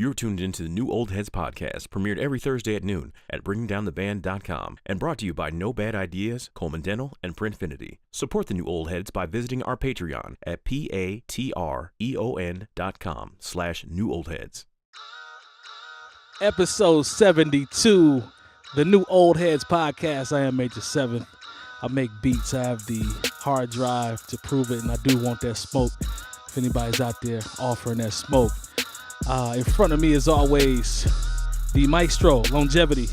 You're tuned into the New Old Heads podcast, premiered every Thursday at noon at bringingdowntheband.com, and brought to you by No Bad Ideas, Coleman Dental, and Printfinity. Support the New Old Heads by visiting our Patreon at patreon.com/newoldheads. Episode 72, the New Old Heads podcast. I am Major 7th. I make beats. I have the hard drive to prove it, and I do want that smoke. If anybody's out there offering that smoke. In front of me, as always, the maestro, Lonegevity.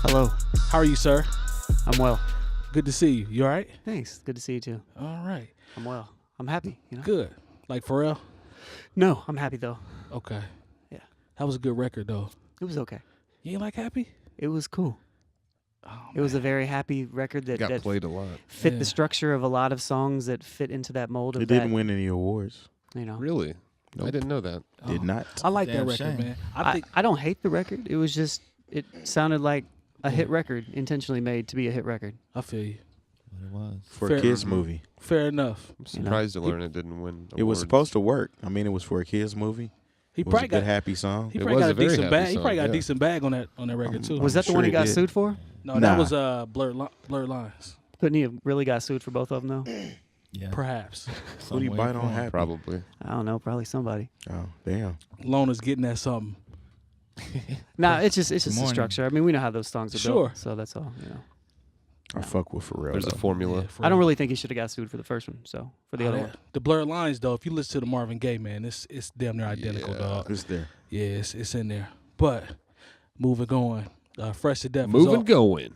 Hello. How are you, sir? I'm well. Good to see you. You all right? Thanks. Good to see you, too. All right. I'm well. I'm happy, you know? Good. Like, for real? No, I'm happy, though. Okay. Yeah. That was a good record, though. It was okay. You ain't like happy? It was cool. Oh, it was a very happy record that got played a lot. Fit the structure of a lot of songs that fit into that mold of It didn't win any awards. You know. Really? Nope. I didn't know that. Did not. I like that Damn record, shame. man. I don't hate the record. It was just, it sounded like a hit record, intentionally made to be a hit record. I feel you. It was. For Fair. a kids movie. Fair enough. I'm surprised to learn it didn't win It was awards. supposed to work. I mean, it was for a kids movie. He It was probably a good got happy song. He It probably was got a a very decent happy bag. He song, probably got a yeah. decent bag on that record too. Was that the sure one he he got did. sued for? No, Nah. that was blurred lines. Couldn't he have really got sued for both of them, though? Yeah. Perhaps. Who do you Some bite way on for happy? Probably. I don't know. Probably somebody. Oh, damn. Lona's getting at something. Nah, it's just the morning. structure. I mean, we know how those songs are Sure. built, so that's all, you know. I fuck with Pharrell. There's a though. formula. Yeah, for I don't real. really think he should have got sued for the first one, so for the other one. The blurred lines though, if you listen to the Marvin Gaye, man, it's damn near identical, Yeah. dog. It's there. Yeah, it's in there. But moving on, fresh to death. is Moving all- going.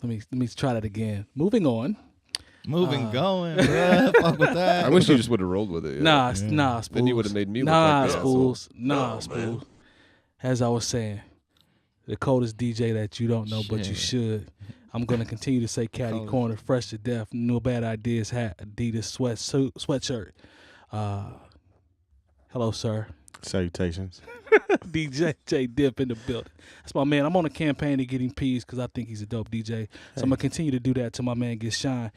Let me try that again. Moving on. Moving, going, bruh. Fuck with that. I wish you just would have rolled with it. Yeah. Nah, Yeah. nah, Spoolz. Then you would have made me look Nah, like the asshole. Spoolz. Nah, Spoolz. As I was saying, the coldest DJ that you don't know, but you Shit. should. I'm gonna continue to say Caddy Coldest. Corner, fresh to death, No Bad Ideas hat, Adidas sweatshirt. Hello, sir. Salutations. DJ Jay Diff in the building. That's my man. I'm on a campaign to get him peas because I think he's a dope DJ. So I'm gonna continue to do that till my man gets shine.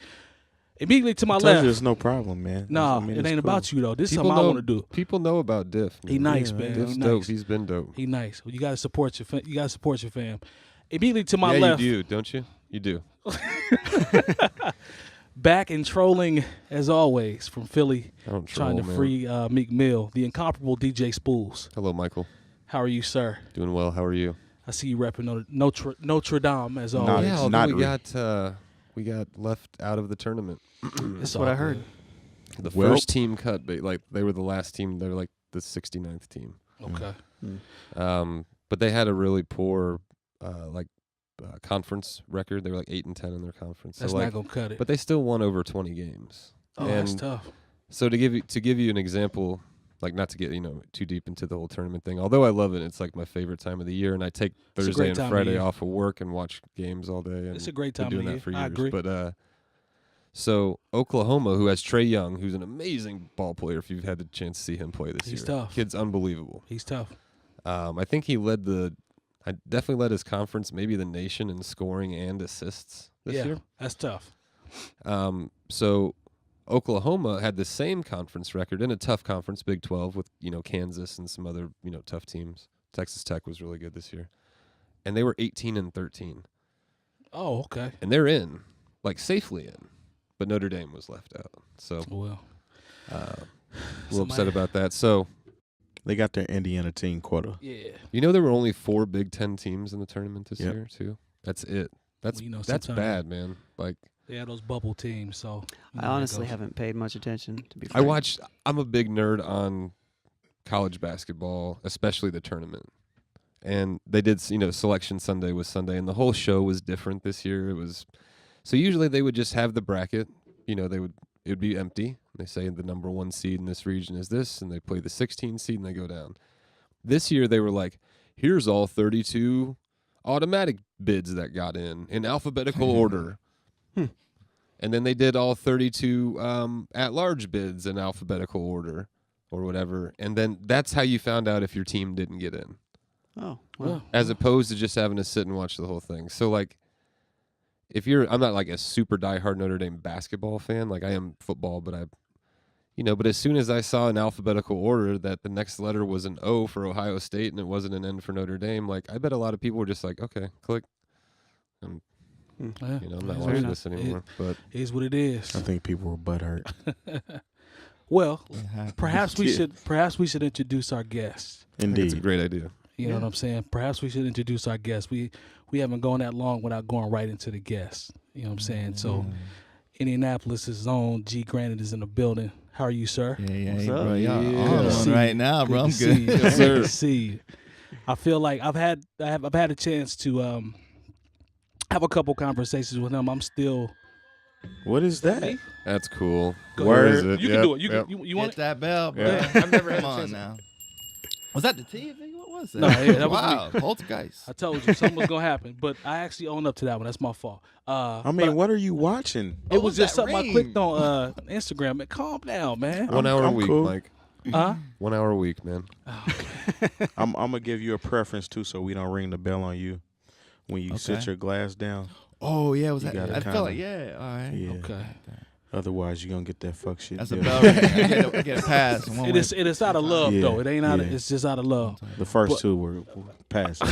Immediately to my I told you left. there's no problem, man. Nah, I mean, it it's ain't cool. about you though. This is People something I know- want to do. People know about Diff. He man. nice, Yeah, man. Diff's He dope. nice. He's been dope. He nice. Well, you gotta support your you gotta support your fam. Immediately to my yeah, left, you do, don't you? You do. back and trolling as always from Philly, I don't trying to troll, man. free Meek Mill, the incomparable DJ Spoolz. Hello, Michael. How are you, sir? Doing well. How are you? I see you repping Notre Dame as always. Not- yeah, although not we got left out of the tournament. That's what I heard. The Well- first team cut, like they were the last team. They were like the 69th team. Okay. But they had a really poor conference record. They were like 8-10 in their conference. That's so not gonna cut it. but they still won over 20 games. Oh, that's and tough. So to give you an example, like not to get too deep into the whole tournament thing. Although I love it, it's like my favorite time of the year, and I take It's a Thursday great and time of Friday year. off of work and watch games all day. And It's a great been time doing of that year. for years. I agree. But so Oklahoma, who has Trae Young, who's an amazing ball player. If you've had the chance to see him play this He's year, tough. Kid's unbelievable. He's tough. I think he I definitely led his conference, maybe the nation, in scoring and assists this Yeah, year. that's tough. So Oklahoma had the same conference record in a tough conference, Big 12, with Kansas and some other tough teams. Texas Tech was really good this year, and they were 18-13, Oh, okay. and they're in, like safely in, but Notre Dame was left out. So Well, a little upset about that. So They got their Indiana team quota. yeah. there were only 4 Big 10 teams in the tournament this Yep. year too. That's it. That's Well, that's sometimes bad, man. Like They had those bubble teams, so I honestly haven't paid much attention, to be I frank. I'm a big nerd on college basketball, especially the tournament. And they did, Selection Sunday was Sunday, and the whole show was different this year. It was so usually they would just have the bracket, it would be empty. They say the number 1 seed in this region is this, and they play the 16 seed and they go down. This year they were like, here's all 32 automatic bids that got in alphabetical order. And then they did all 32 at-large bids in alphabetical order or whatever. And then that's how you found out if your team didn't get in, Oh, Yeah. well. as opposed to just having to sit and watch the whole thing. So, like, I'm not like a super diehard Notre Dame basketball fan. Like, I am football, but but as soon as I saw in alphabetical order that the next letter was an O for Ohio State and it wasn't an N for Notre Dame, like I bet a lot of people were just like, okay, click. And, Yeah. I'm not Fair watching enough. this anymore. But It is what it is. I think people were butthurt. Well, It happens. perhaps we should introduce our guests. I think it's a Indeed. great idea. You know what I'm saying? Perhaps we should introduce our guests. We haven't gone that long without going right into the guests. You know what I'm saying? So Indianapolis' own G Granite is in the building. How are you, sir? Yeah, What's hey, up? bro. Y'all Yeah. on Good to one see you. right now, bro. I'm to see good. you. Good to see you. I feel like I've had a chance to have a couple conversations with him. I'm still. What is that? That's cool. Go Where ahead. is it? You can do it. You want Hit it? that bell, bro. Yeah. I've never had a chance. Now. Was that the TV? What was that? No, yeah, that was wow, poltergeist. I told you something was gonna happen, but I actually own up to that one. That's my fault. I mean, what are you watching? It was was just that something I ring? clicked on Instagram. Man, calm down, man. 1 hour a I'm week, cool. Mike. Huh? 1 hour a week, man. I'm gonna give you a preference too, so we don't ring the bell on you when you sit Okay. your glass down. Oh yeah, was You that? gotta I kinda- felt like all right. Yeah. Okay. Otherwise, you're gonna get that fuck shit. That's a deal. bell. I get a pass. One It way. is out of love Yeah, though. It ain't out. yeah. It's just out of love. The first But- two were passing.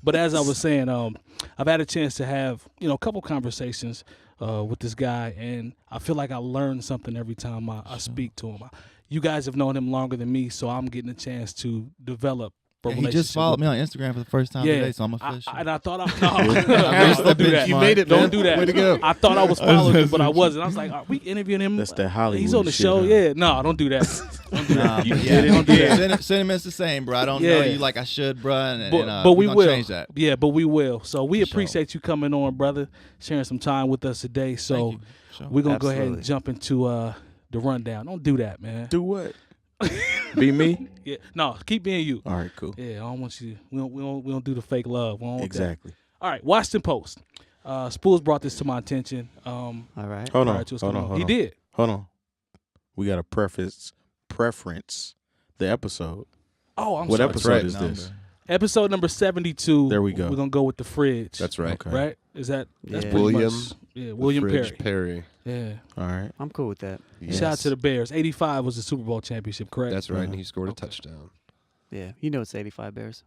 But as I was saying, I've had a chance to have a couple conversations with this guy, and I feel like I learn something every time I speak to him. You guys have known him longer than me, so I'm getting a chance to develop a Yeah, he relationship. just followed me on Instagram for the first time Yeah, today, so I'm official. and I thought no, There's don't do the that. benchmark. You made it, Don't man. do that. Way to go. I thought I was following him, but I wasn't. I was like, are we interviewing him? That's that Hollywood He's on the shit, show. huh? Yeah, no, don't do that. Don't do Nah, that. but Yeah, don't do that. Sentiments the same, bro. I don't Yeah. know you like I should, bro. And, But we we gonna will. change that. Yeah, but we will. So we For sure. appreciate you coming on, brother, sharing some time with us today. So Thank you. Sure. we're gonna go ahead and Absolutely. jump into the rundown. Don't do that, man. Do what? Be me? Yeah, no, keep being you. All right, cool. Yeah, I don't want you. We don't do the fake love. We don't want that. Exactly. All right, Washington Post. Spoolz brought this to my attention. All right. Hold on. prior to us Hold coming on. Hold He on. did. Hold on. We got to preference the episode. Oh, I'm What sorry. episode right. is this? Episode number 72. There we go. We're gonna go with the fridge. That's right. Okay. right. Is that's Yeah. pretty William much, yeah, William Fridge Perry. Perry. Yeah. All right. I'm cool with that. Shout out to the Bears. 85 was the Super Bowl championship, correct? That's right, and Uh-huh. he scored a Okay. touchdown. Yeah. You know it's 85 Bears.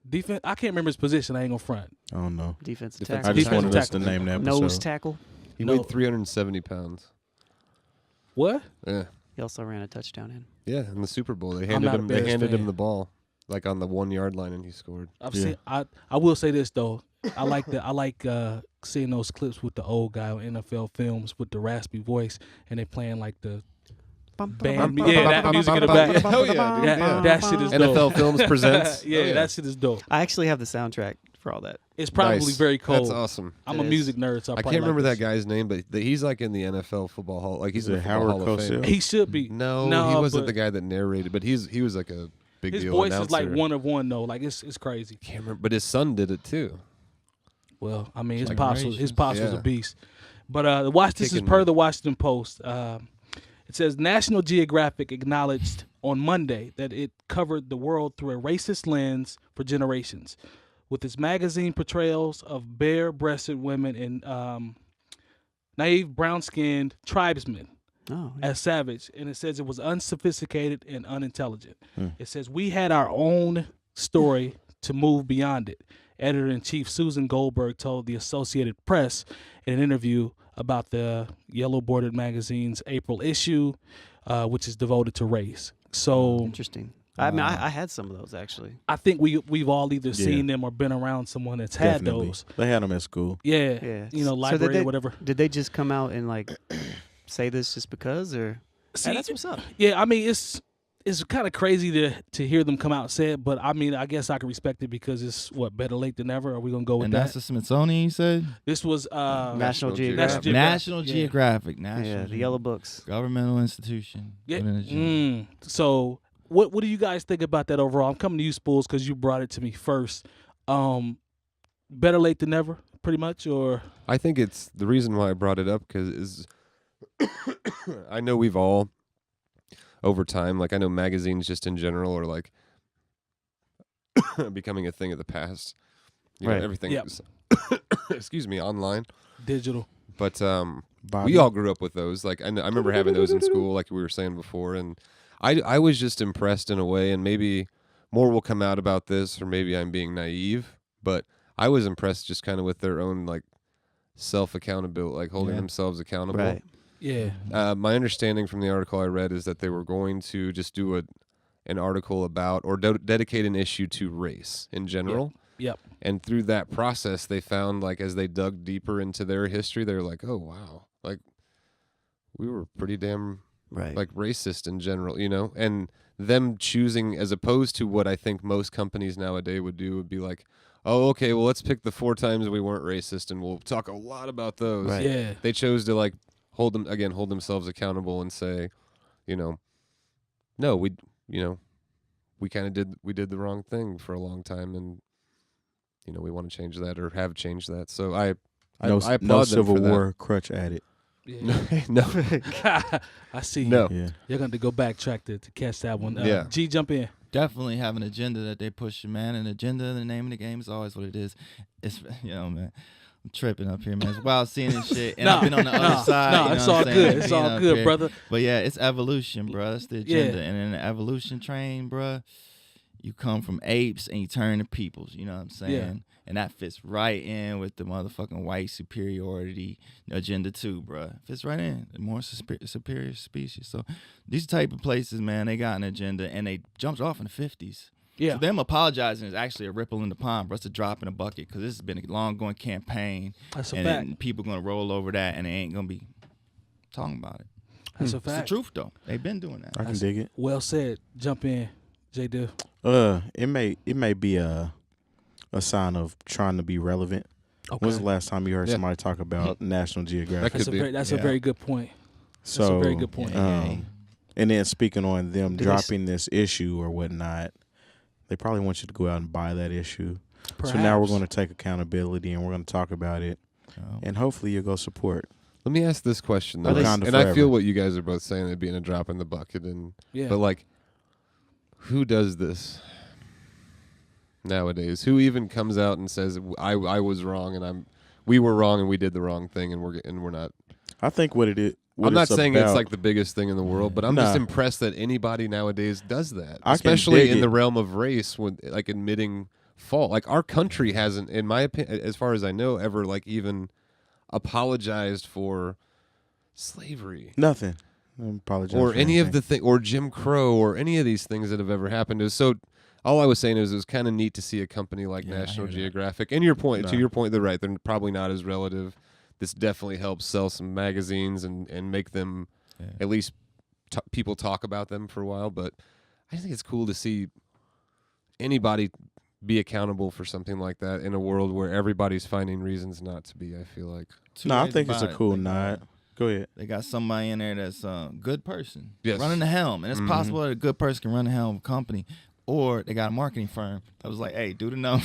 Defense. I can't remember his position. I ain't gonna front. I don't know. Defensive Defensive tackle. I just Defensive wanted us to tackle. name the episode. Nose tackle. He No. weighed 370 pounds. What? Yeah, He also ran a touchdown in. yeah. In the Super Bowl, they I'm handed not a him. Bears They handed fan. him the ball, like on the 1 yard line, and he scored. I've Yeah. seen. I will say this though. I like seeing those clips with the old guy on NFL films with the raspy voice, and they playing like the band. Yeah, that music in the back. Hell yeah, dude. That, that shit is NFL dope. Films presents. Yeah, Oh, yeah. that shit is dope. I actually have the soundtrack for all that. It's probably Nice. very cold. That's awesome. I'm It a is. music nerd, so I probably can't remember like that guy's name, but he's like in the NFL football hall. Like he's Is in it the Football Howard Hall of Fame. Cosell? He should be. No, No, he wasn't but the guy that narrated, but he was like a big His deal voice announcer. is like one of one though. Like it's crazy. Can't remember, but his son did it too. Well, I mean, his Like pops was generations. a Yeah. beast. But this is Kicking- per the Washington Post. It says National Geographic acknowledged on Monday that it covered the world through a racist lens for generations, with its magazine portrayals of bare-breasted women and naive, brown-skinned tribesmen Oh, yeah. as savage, and it says it was unsophisticated and unintelligent. Hmm. It says we had our own story to move beyond it. Editor-in-chief Susan Goldberg told the Associated Press in an interview about the Yellow Bordered magazine's April issue, which is devoted to race. So Interesting. I mean, I had some of those actually. I think we've all either Yeah. seen them or been around someone that's had Definitely. those. They had them at school. Yeah, Yeah. you know, So did library they- or whatever. Did they just come out and like say this just because, or See, hey, that's what's up? yeah, I mean it's kind of crazy to hear them come out and say it, but I mean I guess I can respect it because it's better late than never. Are we gonna go with And that? that's the Smithsonian, you said? This was National National Geographic. Geographic. National Yeah. Geographic. National Yeah, the Geographic. yellow books. Governmental institution. Yeah. Put in the gym. So what do you guys think about that overall? I'm coming to you, Spoolz, because you brought it to me first. Better late than never, pretty much, or I think it's the reason why I brought it up because I know we've all over time, like I know magazines just in general are like becoming a thing of the past. You know, Right. everything Yep. is excuse me, online. digital. But Bobby. we all grew up with those. Like I remember having those in school, like we were saying before, and I was just impressed in a way, and maybe more will come out about this, or maybe I'm being naive, but I was impressed just kind of with their own like self-accountability, like holding themselves accountable. Right. Yeah. My understanding from the article I read is that they were going to just do an article about or dedicate an issue to race in general. Yep. And through that process, they found, like, as they dug deeper into their history, they were like, oh, wow. Like, we were pretty damn, like, racist in general, you know? And them choosing, as opposed to what I think most companies nowadays would do, would be like, oh, okay, well, let's pick the 4 times we weren't racist, and we'll talk a lot about those. Right. Yeah. They chose to, like, hold themselves accountable and say, you know, no, we kind of did the wrong thing for a long time, and you know we want to change that or have changed that. So I applaud no them Civil for that. War crutch added. Yeah. No, I see. no. Yeah. You're going to go backtrack to catch that one. Yeah. G, jump in. Definitely have an agenda that they push, man. An agenda, the name of the game is always what it is. It's, you know, man. I'm tripping up here, man. It's wild seeing this shit. And I've been on the other side. No, you know it's what all I'm saying? good. It's Being all up good, here. brother. But yeah, it's evolution, bro. That's the agenda. Yeah. And in the evolution train, bro, you come from apes and you turn to peoples. You know what I'm saying? Yeah. And that fits right in with the motherfucking white superiority agenda too, bro. Fits right in. The more superior species. So these type of places, man, they got an agenda and they jumped off in the 50s. Yeah. So them apologizing is actually a ripple in the pond, bro. It's a drop in a bucket because this has been a long-going campaign. That's a and fact. then people going to roll over that and they ain't going to be talking about it. That's a It's the fact. truth, though. They've been doing that. I can dig it. Well said. Jump in, Jay Diff. It may be a sign of trying to be relevant. Okay. When's the last time you heard Yeah. somebody talk about National Geographic? That could be. That's a very good point. So, That's a very good point. And then speaking on them Do they dropping this issue or whatnot, they probably want you to go out and buy that issue. So now we're Perhaps. going to take accountability and we're going to talk about it, Oh. and hopefully you'll go support. Let me ask this question though, Are they- Wakanda and I feel forever. what you guys are both saying, it being a drop in the bucket, and Yeah. but like, who does this nowadays? Who even comes out and says I was wrong and we were wrong and we did the wrong thing and we're not? I think what it is. What I'm not it's saying it's about- like the biggest thing in the world, but I'm just Nah. impressed that anybody nowadays does that, I can especially dig in it. the realm of race, when like admitting fault. Like our country hasn't, in my opinion, as far as I know, ever like even apologized for slavery nothing. I apologize or for any of anything. the thing, or Jim Crow, or any of these things that have ever happened. So all I was saying is it was kind of neat to see a company like Yeah, I National hear that. Geographic. And your point, No. to your point, they're right. They're probably not as relative. This definitely helps sell some magazines and make them at least people talk about them for a while. But I think it's cool to see anybody be accountable for something like that in a world where everybody's finding reasons not to be, I feel like. Two No, I ways think it's a about it. cool They got- nod. Go ahead. They got somebody in there that's a good person Yes. running the helm. And it's Mhm. possible that a good person can run the helm of a company. Or they got a marketing firm that was like, hey, do the number.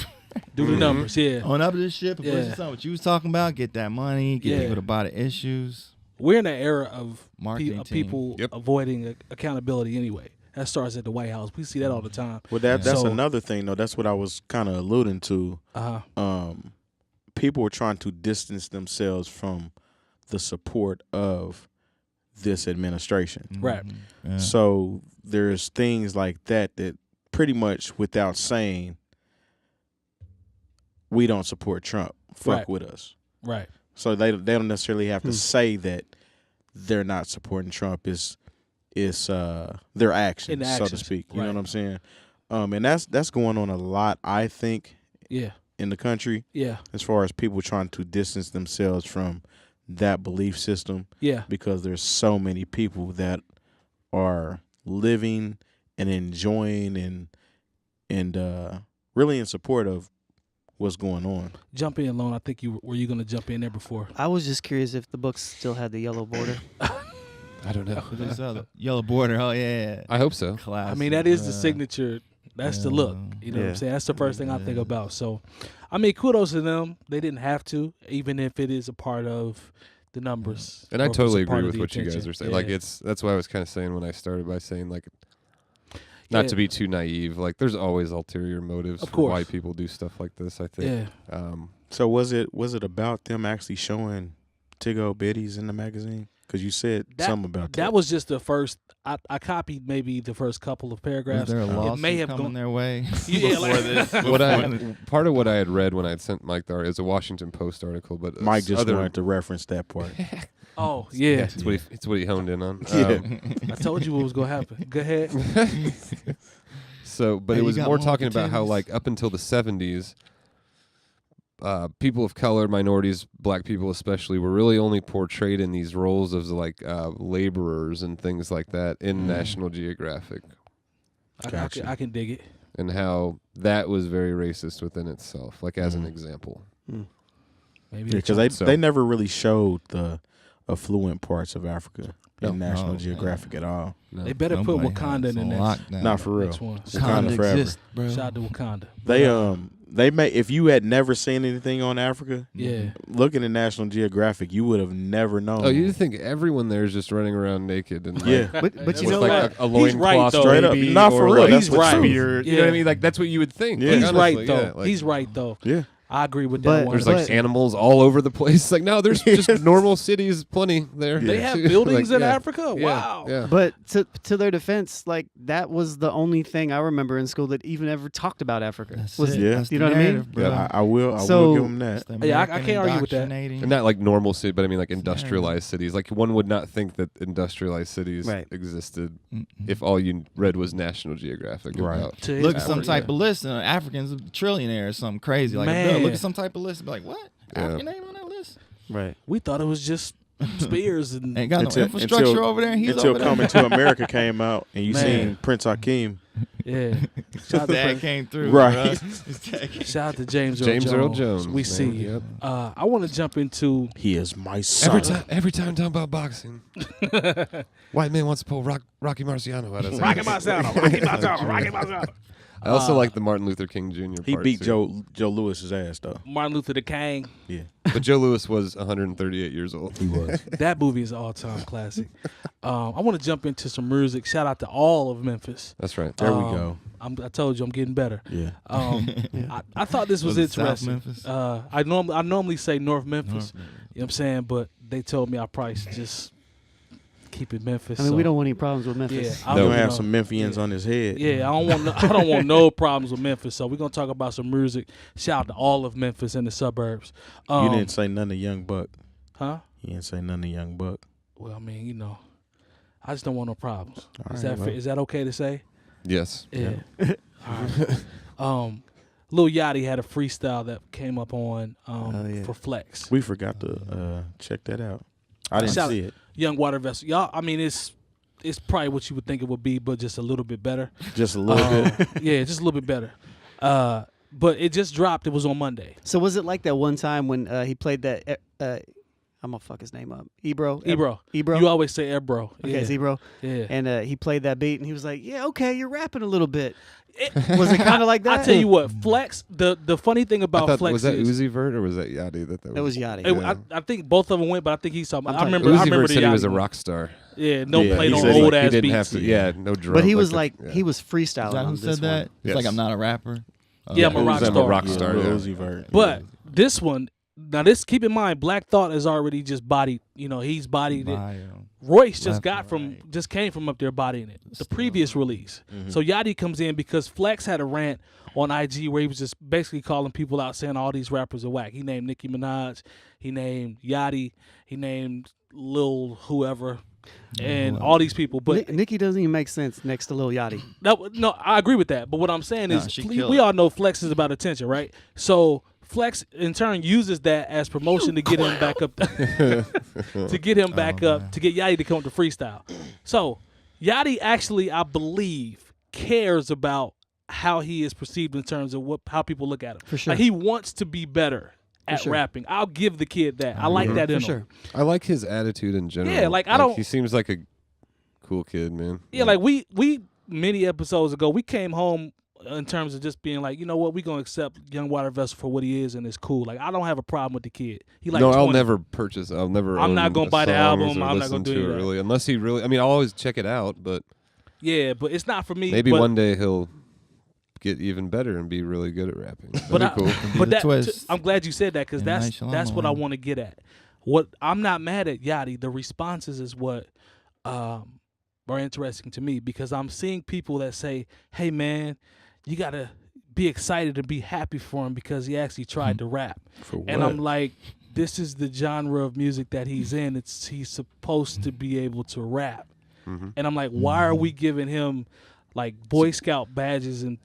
Do the numbers, yeah. On up to this ship and push Yeah. this on what you was talking about. Get that money. Get Yeah. people to buy the issues. We're in an era of Marketing team. people Yep. avoiding accountability anyway. That starts at the White House. We see that all the time. Well, that's So- another thing, though. That's what I was kind of alluding to. People were trying to distance themselves from the support of this administration. Right. Yeah. So there's things like that pretty much without saying we don't support Trump. Fuck Right. with us. Right. So they don't necessarily have to say that they're not supporting Trump. It's their actions, In the so to actions, speak. You know right. what I'm saying? And that's going on a lot, I think, Yeah. in the country, Yeah. as far as people trying to distance themselves from that belief system, Yeah. because there's so many people that are living and enjoying and really in support of what's going on. Jump in, Lone. I think you were you gonna jump in there before. I was just curious if the books still had the yellow border. I don't know. What is that? Yellow border. Oh, yeah. I hope so. Classic. I mean, that is the Uh, signature. That's the look. You know what I'm Yeah. saying? That's the first thing I think Yeah. about. So, I mean, kudos to them. They didn't have to, even if it is a part of the numbers. And or I if it's totally a part agree of with the what you guys attention. are saying. Yeah. Like that's why I was kind of saying when I started by saying like not Yeah. to be too naive. Like there's always ulterior motives Of for course. why people do stuff like this, I think. Yeah. So was it about them actually showing 𝗀𝗋 biddies in the magazine? Because you said something about that. That was just the first. I copied maybe the first couple of paragraphs. Was there a lawsuit it may have coming gone their way? Yeah, before like, this? Part of what I had read when I had sent Mike the article is a Washington Post article, but Mike just wanted to reference that part. Oh yeah, it's what he honed in on. Yeah. I told you what was gonna happen. Go ahead. So, but Hey, it you was got more more talking about how, opportunities? like, up until the 70s, people of color, minorities, black people especially, were really only portrayed in these roles of like laborers and things like that in National Geographic. Gotcha. I can dig it. And how that was very racist within itself, like as an example. Maybe Because they never really showed the affluent parts of Africa in National Geographic at all. No. They better put Wakanda in the next. Not for real. Next one. Wakanda forever. exists, bro. Shout out to Wakanda. They may, if you had never seen anything on Africa, Yeah. looking at National Geographic, you would have never known. Oh, you think everyone there is just running around naked and Yeah. like, But you with know like what? a He's right, loincloth though. Straight up. maybe, Not for or real. like That's He's the right. truth. spear, you know what I mean? Like that's what you would think. Yeah. Like, He's right honestly, though. yeah, like- He's right though. Yeah. I agree with But- that one. There's like But- animals all over the place. Like no, there's just normal cities, plenty there. They have too. buildings Like, in yeah. Africa. Yeah, Wow. Yeah. But to their defense, like that was the only thing I remember in school that even ever talked about Africa. That's Was it. Yeah. That's you the know what I mean? narrative, bro. I will So- give them that. It's the Yeah, I American can't argue with that. indoctrinating. And not like normal city, but I mean like industrialized cities. Like one would not think that industrialized cities Right. existed Mm-mm. if all you read was National Geographic. Right. About. To Look at his- some Yeah. type of list, and Africans a trillionaire or something crazy. Like, Man. look at some type of list, and be like, what? Yeah. African name on that list? Right. We thought it was just spears and Ain't got no Until- infrastructure until- over there. And he's Until over there. Coming to America came out and you Man. seen Prince Hakeem. yeah. His Shout out to dad Prince- came through. Right. Bro. His dad came- Shout out to James Earl Jones. We man. see you. Yep. I want to jump into He is my son. Every time talking about boxing, white man wants to pull Rocky Marciano out of Rocky Marciano. I also like the Martin Luther King Jr. He part, beat too. Joe Lewis's ass though. Martin Luther the King. Yeah, But Joe Louis was 138 years old. he was. That movie is an all-time classic. I want to jump into some music. Shout out to all of Memphis. That's right. There we go. I told you I'm getting better. Yeah. I thought this was Was it South interesting. Memphis? I normally say North Memphis. North. You know what I'm saying? But they told me I probably should just keep it Memphis. I mean, so, we don't want any problems with Yeah, Memphis. I He's don't gonna have know. some Memphians on his head. Yeah, I don't want no problems with Memphis. So we're gonna talk about some music. Shout out to all of Memphis and the suburbs. You didn't say none of Young Buck. Huh? You didn't say none of Young Buck. Well, I mean, you know, I just don't want no problems. All Is right, that well. is that okay to say? Yes. Yeah. All right. Lil Yachty had a freestyle that came up on yeah. for Flex. We forgot to check that out. I didn't Shout- see it. Young Water Vessel. Y'all, I mean, it's probably what you would think it would be, but just a little bit better. Just a little bit. Yeah, just a little bit better. But it just dropped. It was on Monday. So was it like that one time when he played that? I'm gonna fuck his name up. Ebro. Ebro. You always say Ebro. Okay, Yeah. it's Ebro. Yeah. And he played that beat, and he was like, "Yeah, okay, you're rapping a little bit." Was it kind of like that? I tell you what, Flex. The funny thing I about thought, Flex was that is, Uzi Vert or was that Yachty? That was Yachty. it- I think both of them went, but I think he's talking. I talking- remember. Uzi I remember Vert the said he was a Yachty one. rock star. Yeah, no Yeah, played he on said old He ass didn't beats. have to. Yeah, no drum. But he was the- like, yeah. he was Is freestyling that on who this said that? one. It's like Yes. I'm not a rapper. Yeah, I'm a rock I'm star. a rock Yeah, star. Lil Yeah. Uzi Vert. But this one, now this, keep in mind, Black Thought is already just bodied. You know, he's bodied it. Royce just Left got and from, right. just came from up there bodying it. The Still. previous release. So Yachty comes in because Flex had a rant on IG where he was just basically calling people out, saying all these rappers are whack. He named Nicki Minaj, he named Yachty, he named Lil whoever, and all these people. But Nicki doesn't even make sense next to Lil Yachty. no, I agree with that. But what I'm saying Nah, is, she we killed all know Flex is about attention, right? So Flex in turn uses that as promotion to get him back up, to get him back up, to get Yachty to come to freestyle. So Yachty actually, I believe, cares about how he is perceived in terms of how people look at him. For sure. Like, he wants to be better at sure. rapping. I'll give the kid that. I like that in For him. sure. I like his attitude in general. Yeah, like, I don't- He seems like a cool kid, man. Yeah, like we many episodes ago, we came home in terms of just being like, you know what, we gonna accept Young Water Vessel for what he is, and it's cool. Like, I don't have a problem with the kid. He like no, 20. I'll never purchase. I'll never. I'm own not gonna a buy the songs album, or I'm not listen gonna do to that. it really, unless he really. I mean, I'll always check it out, but Yeah, but it's not for me. maybe but, one day he'll get even better and be really good at rapping. That'd But be I, cool. but the that twist. I'm glad you said that because M. that's Night what I Shyamalan. want to get at. what I'm not mad at Yachty. The responses is what are interesting to me, because I'm seeing people that say, "Hey man, you gotta be excited and be happy for him because he actually tried to rap." For what? And I'm like, this is the genre of music that he's in. He's supposed to be able to rap. And I'm like, why are we giving him like Boy Scout badges and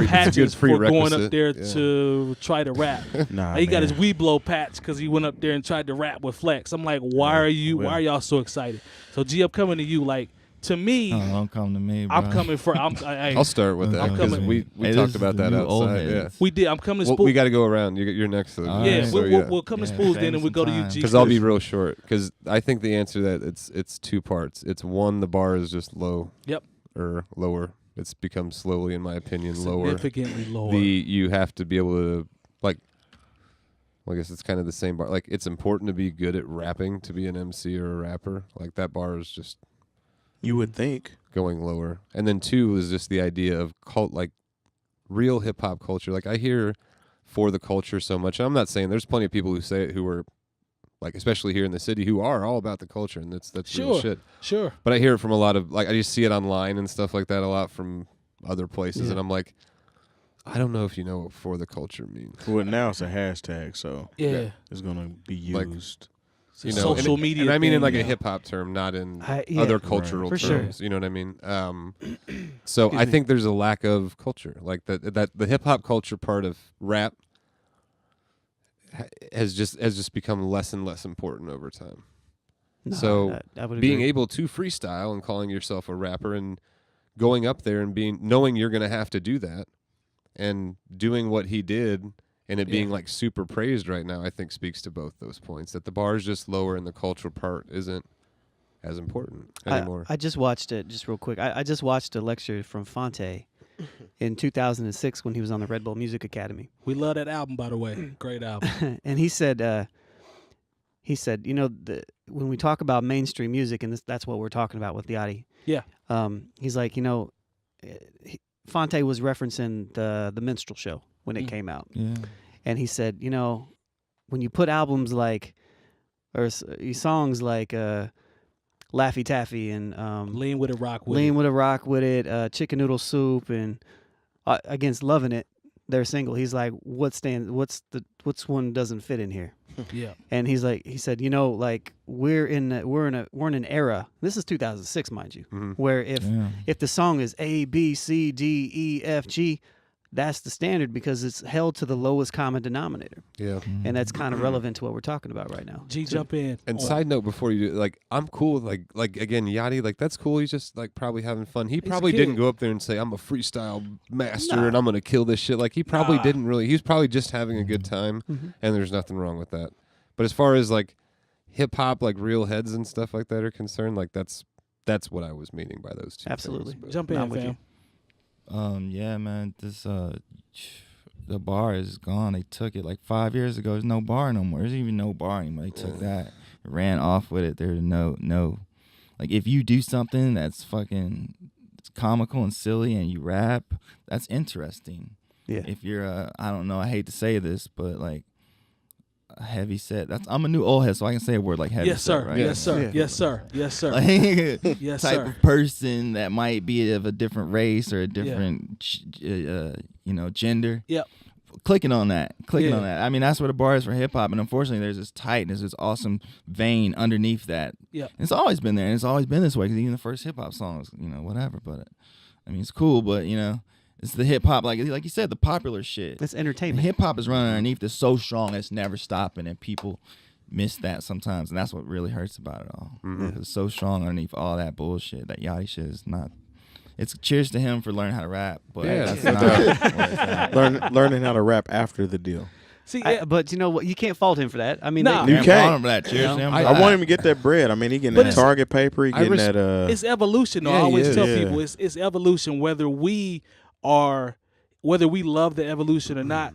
patches for going up there to try to rap? Nah, he got his Weeblo patch because he went up there and tried to rap with Flex. I'm like, why are y'all so excited? So G, I'm coming to you. Like, to me, don't come to me, bro. I'm coming for. I'll start with that I'm because coming. we talked about that outside. Yeah. We did. I'm coming to Well, Spoolz. we got to go around. You're next to them. Yeah, So, we'll come to Spoolz then, and we'll go to you, G. Because I'll be real short. Because I think the answer to that it's two parts. It's one, the bar is just low. Yep. Or lower. It's become slowly, in my opinion, lower. Significantly lower. You have to be able to like. Well, I guess it's kind of the same bar. Like, it's important to be good at rapping to be an MC or a rapper. Like, that bar is just. You would think. Going lower. And then two is just the idea of like real hip hop culture. Like, I hear for the culture so much. And I'm not saying there's plenty of people who say it who are like, especially here in the city, who are all about the culture, and that's real shit. Sure. But I hear it from a lot of like, I just see it online and stuff like that a lot from other places, and I'm like, I don't know if you know what for the culture means. Well, now it's a hashtag, so it's gonna be used. You know, social media. And I mean in like thing, a hip hop term, not in yeah, other cultural for terms. sure. You know what I mean? So I think there's a lack of culture, like that the hip hop culture part of rap has just become less and less important over time. No, So I would being agree. able to freestyle and calling yourself a rapper and going up there and knowing you're going to have to do that and doing what he did. And it being like super praised right now, I think speaks to both those points. That the bar is just lower and the cultural part isn't as important anymore. I just watched it, just real quick. I just watched a lecture from Fonte in 2006 when he was on the Red Bull Music Academy. We love that album, by the way. Great album. And he said, you know, when we talk about mainstream music, and that's what we're talking about with Yachty. Yeah. He's like, you know, Fonte was referencing the Minstrel Show when it came out. Yeah. And he said, you know, when you put albums like, or songs like Laffy Taffy and Lean With It, Rock With It. Lean With It, Rock With It, Chicken Noodle Soup, and against Loving It, their single, he's like, what's one doesn't fit in here? Yeah. And he said, you know, like we're in an era. This is 2006, mind you, where if the song is A, B, C, D, E, F, G, that's the standard because it's held to the lowest common denominator. Yeah. And that's kind of relevant to what we're talking about right now. G, jump in. And side note before you do, like, I'm cool with like again, Yachty, like that's cool. He's just like probably having fun. He probably didn't go up there and say, I'm a freestyle master and I'm gonna kill this shit. Like he probably didn't really. He was probably just having a good time, and there's nothing wrong with that. But as far as like hip hop, like real heads and stuff like that are concerned, like that's what I was meaning by those two. Absolutely. Things. Jump in, fam. Yeah, man. This the bar is gone. They took it like 5 years ago. There's no bar no more. There's even no bar anymore. They took that, ran off with it. There's no. Like if you do something that's fucking comical and silly and you rap, that's interesting. Yeah. If you're I don't know. I hate to say this, but like a heavy set. I'm a new old head, so I can say a word like heavy Yes, sir. set, right? Yes, sir. Yeah. Yes, sir. Yes, sir. Like, Yes, type sir. of person that might be of a different race or a different, gender. Yep. Clicking on that. I mean, that's what a bar is for hip hop, and unfortunately, there's this tightness, this awesome vein underneath that. Yep. It's always been there, and it's always been this way. Because even the first hip hop songs, whatever. But I mean, it's cool, but it's the hip hop, like you said, the popular shit. It's entertainment. Hip hop is running underneath. It's so strong, it's never stopping, and people miss that sometimes, and that's what really hurts about it all. It's so strong underneath all that bullshit. That Yachty shit is not. It's cheers to him for learning how to rap, but that's not what it's at. Learning how to rap after the deal. See, but you know what? You can't fault him for that. I mean, No. You Can't can't. fault him for that. Cheers to him. I want him to get that bread. I mean, he getting But that it's- Target paper. He getting that. it's evolution. Though. Yeah, I always yeah. tell Yeah. people it's evolution. Whether we love the evolution or not,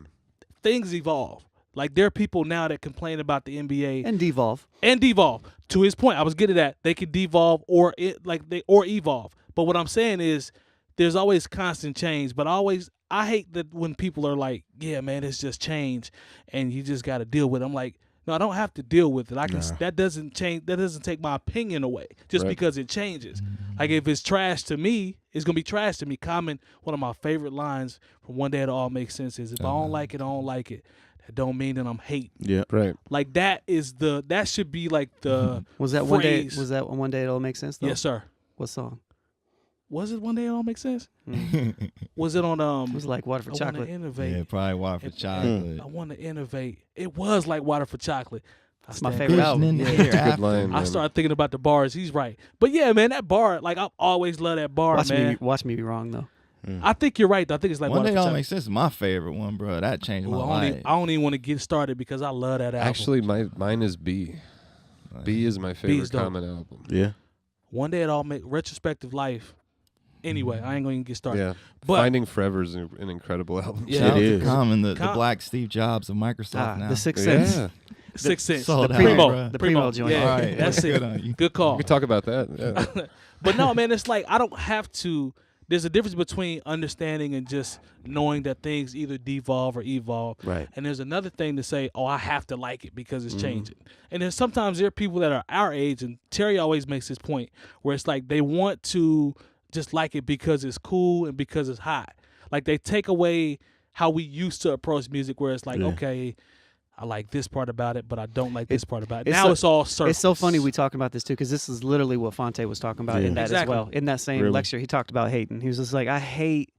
things evolve. Like there are people now that complain about the NBA and devolve. and devolve. To his point, I was getting at they could devolve or evolve. But what I'm saying is there's always constant change. But I hate that when people are like, yeah, man, it's just change and you just got to deal with it. I'm like, No, I don't have to deal with it. I can. Nah. That doesn't change. That doesn't take my opinion away just because it changes. Like if it's trash to me, it's gonna be trash to me. Common. One of my favorite lines from One Day It'll All Make Sense is, "If I don't like it, I don't like it. That don't mean that I'm hating." Yeah. Right. Like that should be like the Was that phrase. one day it'll make sense though? Yes, sir. What song? Was it One Day It All Make Sense? Was it on It was like Water for I Want Chocolate. to Innovate. Yeah, probably Water for Chocolate. I want to innovate. It was like Water for Chocolate. It's my stand favorite corrected. album. In Yeah. the It's a after. good line, I man. started thinking about the bars. He's right. But yeah, man, that bar, like I've always loved that bar, man. Watch me be wrong though. I think you're right. Though. I think it's like One Water Day for All Chocolate. Make Sense is my favorite one, bro. That changed my Ooh, life. I don't even want to get started because I love that album. Actually, mine is B. B is my favorite dope. Common album. Yeah. One Day It All Make Retrospective Life. Anyway, I ain't going to even get started. Yeah. But Finding Forever is an incredible album. Yeah. Shout out It to is. Common, the Com- black Steve Jobs of Microsoft now. The Sixth Yeah. Sense. 6 Cents. Sold The out, Primo. bruh. The Primo joint. Yeah, All right. that's Good it. on you. Good call. We can talk about that. Yeah. But no, man, it's like I don't have to. There's a difference between understanding and just knowing that things either devolve or evolve. Right. And there's another thing to say, oh, I have to like it because it's changing. And then sometimes there are people that are our age, and Terry always makes this point, where it's like they want to just like it because it's cool and because it's hot. Like they take away how we used to approach music, where it's like, okay, I like this part about it, but I don't like this part about it. Now it's all surface. It's so funny we talking about this too, because this is literally what Fonte was talking about in that as Exactly. well. In that same Really? lecture, he talked about hating. He was just like, I hate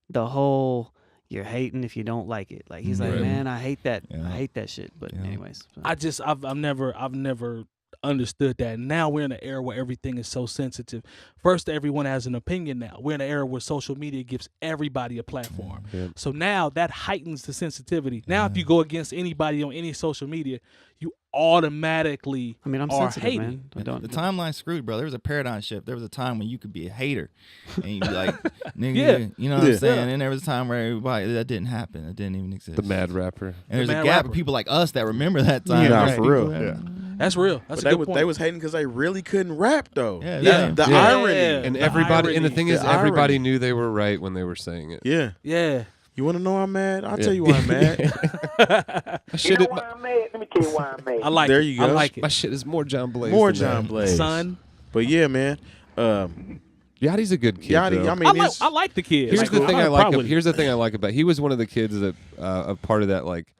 the whole you're hating if you don't like it. Like he's like, Right. man, I hate that. Yeah. I hate that shit. But Yeah. anyways, I've never understood that. Now we're in an era where everything is so sensitive. First, everyone has an opinion now. We're in an era where social media gives everybody a platform. So now that heightens the sensitivity. Now if you go against anybody on any social media, you automatically I mean, I'm are sensitive, hating. man. I don't. The timeline's screwed, bro. There was a paradigm shift. There was a time when you could be a hater, and you'd be like, "Nigga," Yeah. you know what I'm Yeah. saying? And there was a time where everybody that didn't happen. It didn't even exist. The Mad Rapper. And there's The a Mad gap Rapper. of people like us that remember that time. Nah, Right. for real. People- Yeah. That's real. That's But a good point. they was hating because they really couldn't rap though. Yeah, Yeah. The Yeah. irony. And The everybody, and the irony. thing The is, everybody irony. knew they were right when they were saying it. Yeah. Yeah. You want to know I'm mad? I'll Yeah. tell you why I'm mad. My shit, You know why I'm mad? Let me tell you why I'm mad. I like There it. you I go. like my it. shit is more John Blaze. More than John that. Blaze. Son. But yeah, man. Yachty's a good kid. Yachty, though. I mean, I like the kid. Here's Like, the thing I I like. probably- Here's the thing I like about. He was one of the kids that a part of that like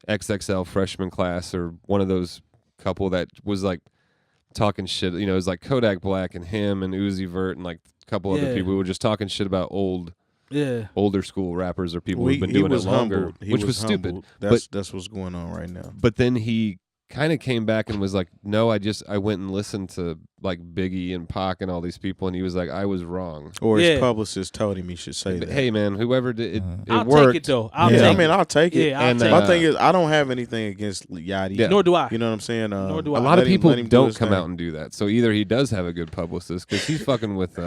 XXL freshman class, or one of those couple that was like talking shit. You know, it was like Kodak Black and him and Uzi Vert and like a couple other Yeah. people who were just talking shit about older school rappers or people who've been doing it longer, humbled. He which was stupid. humbled. But That's what's going on right now. but then he kind of came back and was like, no, I went and listened to like Biggie and Pac and all these people, and he was like, I was wrong. Or Yeah. his publicist told him he should say that. Hey man, whoever did it, I'll it worked. take it though. I'll yeah, take I mean, it. I'll take it. Yeah, I'll And, take My it. thing is, I don't have anything against Yachty. Yeah. Nor do I. You know what I'm saying? Nor do A I. lot of Let him people do don't his come thing. out and do that. So either he does have a good publicist because he's fucking with.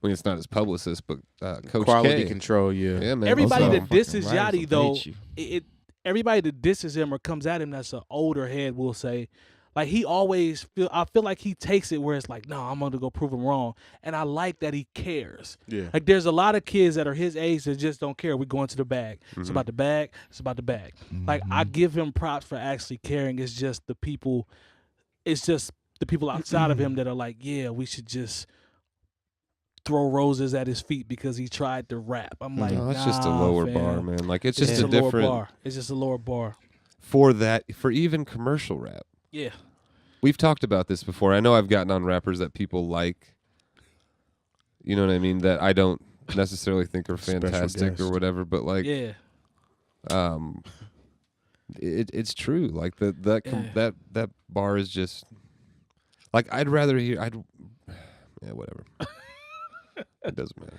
Well, it's not his publicist, but Coach Quality K. control, yeah. Yeah, man. Everybody Also, that disses fucking writers Yachty will though, hate you. everybody that disses him or comes at him that's an older head will say, like he always I feel like he takes it where it's like, no, I'm gonna go prove him wrong, and I like that he cares. Yeah. Like there's a lot of kids that are his age that just don't care. We're going to the bag. It's about the bag. It's about the bag. Like I give him props for actually caring. It's just the people outside of him that are like, yeah, we should just throw roses at his feet because he tried to rap. I'm like, no, it's just a nah, lower fam. bar, man. Like it's It's just just a a lower different bar. It's just a lower bar. for even commercial rap. Yeah. We've talked about this before. I know I've gotten on rappers that people like. You know what I mean? That I don't necessarily think are Special fantastic guest. or whatever, but like, Yeah. it's true. Like that bar is just like I'd rather hear. Yeah, whatever. It doesn't matter.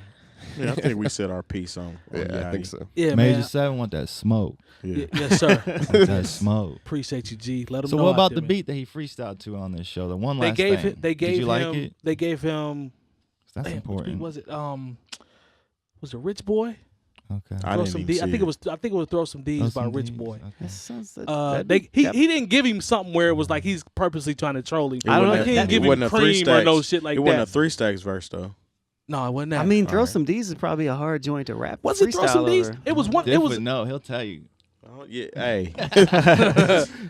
Yeah, I think we said our piece on Yeah, I Yachty. think so. Yeah, Major man. 7 want that smoke. Yeah. Yes, sir. Want that smoke. Appreciate you, G. Let him So know. what out about there, the man. beat that he freestyled to on this show? The one They last gave thing. it. They gave Did you like him. it? They gave him. That's Damn, important. Was it? Was it Rich Boy? Okay. I Throw didn't some even D. see I think it. it was. I think it was Throw Some D's Those by some Rich things. Boy. Okay. That sounds He didn't give him something where it was like he's purposely trying to troll him. It wasn't Like, a- he didn't it give him wasn't a Three cream or no Stacks. shit like It wasn't a that. 3 Stacks verse though. No, it wasn't that. I mean, Throw Alright. Some D's is probably a hard joint to rap. was it Throw freestyle Some D's? over. It was one. Diff It was. would know. He'll tell you. Oh, yeah, hey.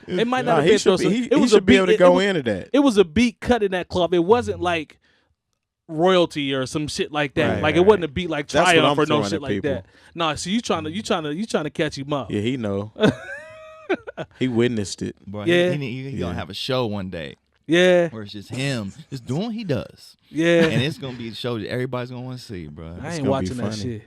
It might not have he been. should, so be, it he was should a be beat, able to go into that. It was a beat cut in that club. It wasn't like royalty or some shit like that. Right, like it right. wasn't a beat like That's what Triumph I'm or no throwing shit at like people. that. No, so you trying to catch him up. Yeah, he know. He witnessed it. Bro, Yeah. he gonna have a show one day Yeah, where it's just him just doing what he does, yeah. and it's gonna be a show that everybody's gonna want to see, bro. I it's ain't gonna watching be that funny. shit.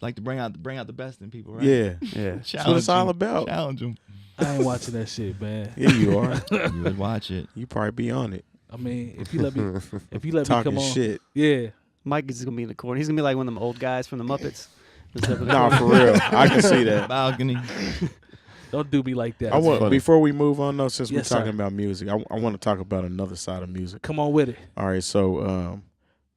Like to bring out the best in people, right? Yeah. Yeah. That's what it's all about. Challenge them. I ain't watching that shit, man. Yeah, you are. You would watch it. You probably be on it. I mean, if you let me Talking come on, shit. yeah. Mike is gonna be in the corner. He's gonna be like one of them old guys from the Muppets. Nah, for real. I can see that. Balcony. Don't do me like that. I want funny. before we move on though, since Yes, we're talking sir. about music, I want to talk about another side of music. Come on with it. All right, so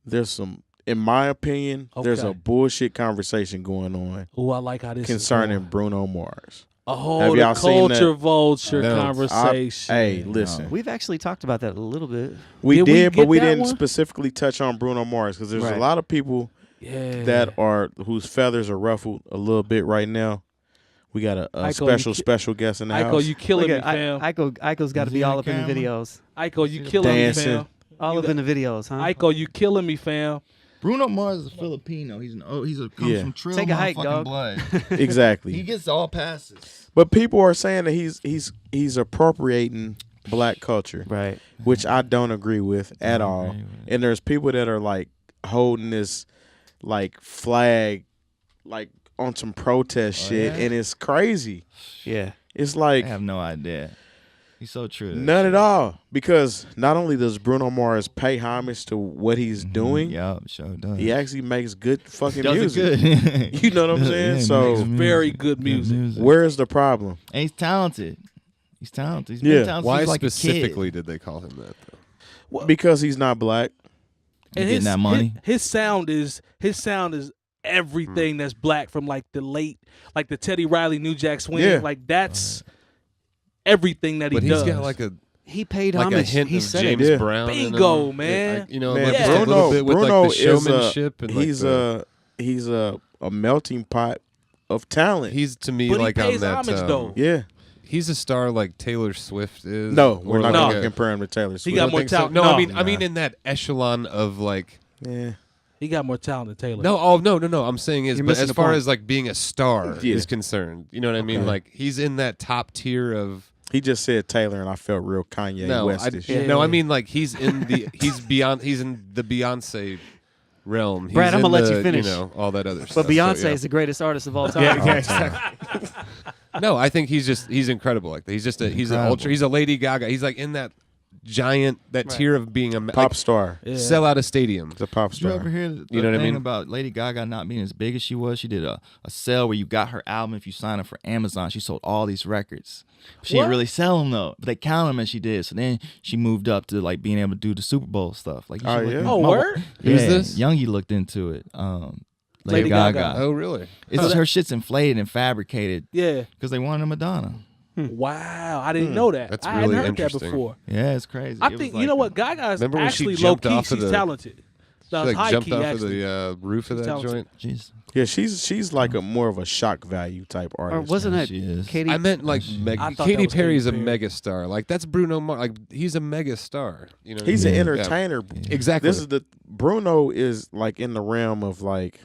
there's some, in my opinion, there's a Okay. bullshit conversation going on Oh, I like how this concerning is going. Bruno Mars. Oh, Have the y'all seen that? culture vulture No. conversation. Hey, listen, We've actually talked about that a little bit. we Did we did, but get we that didn't one? specifically touch on Bruno Mars because there's Right. a lot of people yeah. that are whose feathers are ruffled a little bit right now. We got a Iko, you special guest in the Iko, house. you killing Look me, at fam. Iko's got to Is be he all on up in the camera? videos. Iko, you killing Dancing. me, fam. All You up in the videos, huh? Iko, you killing me, fam. Bruno Mars is a Filipino. Comes Yeah. from Trill Take a hike, motherfucking dog. blood. Exactly. He gets all passes. But people are saying that he's appropriating black culture, Right. which I don't agree with at all. agree with it. And there's people that are like holding this like flag like on some protest shit, yeah? and it's crazy. Yeah. It's I like have no idea. He's so true. to that none shit. at all, because not only does Bruno Mars pay homage to what he's doing, Yup, sure does. he actually makes good fucking does music. it good. You know what I'm saying? Yeah, So makes very good music. where's the problem? And he's talented. He's talented. He's Yeah. been talented Why since like specifically a kid. did they call him that though? Because he's not black. And Getting that money. His sound is everything that's black from like the Teddy Riley, New Jack Swing. Yeah. Like that's everything that he But he's does. got like a He paid like a homage. hint He of said James it. Yeah. Brown. in Bingo, him. man. You know, Man, like Yeah. just a little bit with Bruno like the is showmanship and he's like he's a melting pot of talent. he's to me But like he on pays that. homage though. yeah. He's a star like Taylor Swift is. No, we're or not like going to a- compare him to Taylor Swift. He You got don't more think so? talent. No, No. I mean in that echelon of like. Yeah. He got more talent than Taylor. No. I'm saying is, You're but missing as the far point. as like being a star Yeah. is concerned, you know what I mean? Okay. Like he's in that top tier of. He just said Taylor, and I felt real Kanye No, Westish. Yeah. I mean like he's in the he's in the Beyonce realm. He's Brad, I'm in gonna let the, you finish. You know all that other But stuff. Beyonce so, yeah. is the greatest artist of all time. exactly. No, I think he's incredible. Like he's just he's an Incredible. ultra. He's a Lady Gaga. He's like in that giant tier of being a Pop star. Yeah. sell out a stadium. He's a pop Did you star. ever hear the You know what I thing mean? about Lady Gaga not being as big as she was? She did a sale where you got her album if you sign up for Amazon. She sold all these records. She didn't What? really sell them though, but they count them as she did. So then she moved up to like being able to do the Super Bowl stuff. Like, you Oh, should look yeah? into Oh, my- word? Who's Yeah, this? Youngie looked into it. Lady Gaga. Oh, really? It's just her shit's inflated and fabricated Yeah. because they wanted a Madonna. Wow. I didn't know that. That's I really hadn't heard that interesting. before. Yeah, it's crazy. I It was think like you know a- what? Gaga's Remember when she actually low jumped key. off of She's the- talented. No, She it's like high jumped key off actually. of the roof of that Talented. joint. Jeez. Yeah, she's like a more of a shock value type Or artist. wasn't Yeah, it she is. Katy? I meant like I thought that Katy was Perry's a Katy Perry. mega star. Like that's Bruno Mars. Like he's a mega star. You know, what I He's mean? an Yeah. entertainer. Exactly. This is Bruno is like in the realm of like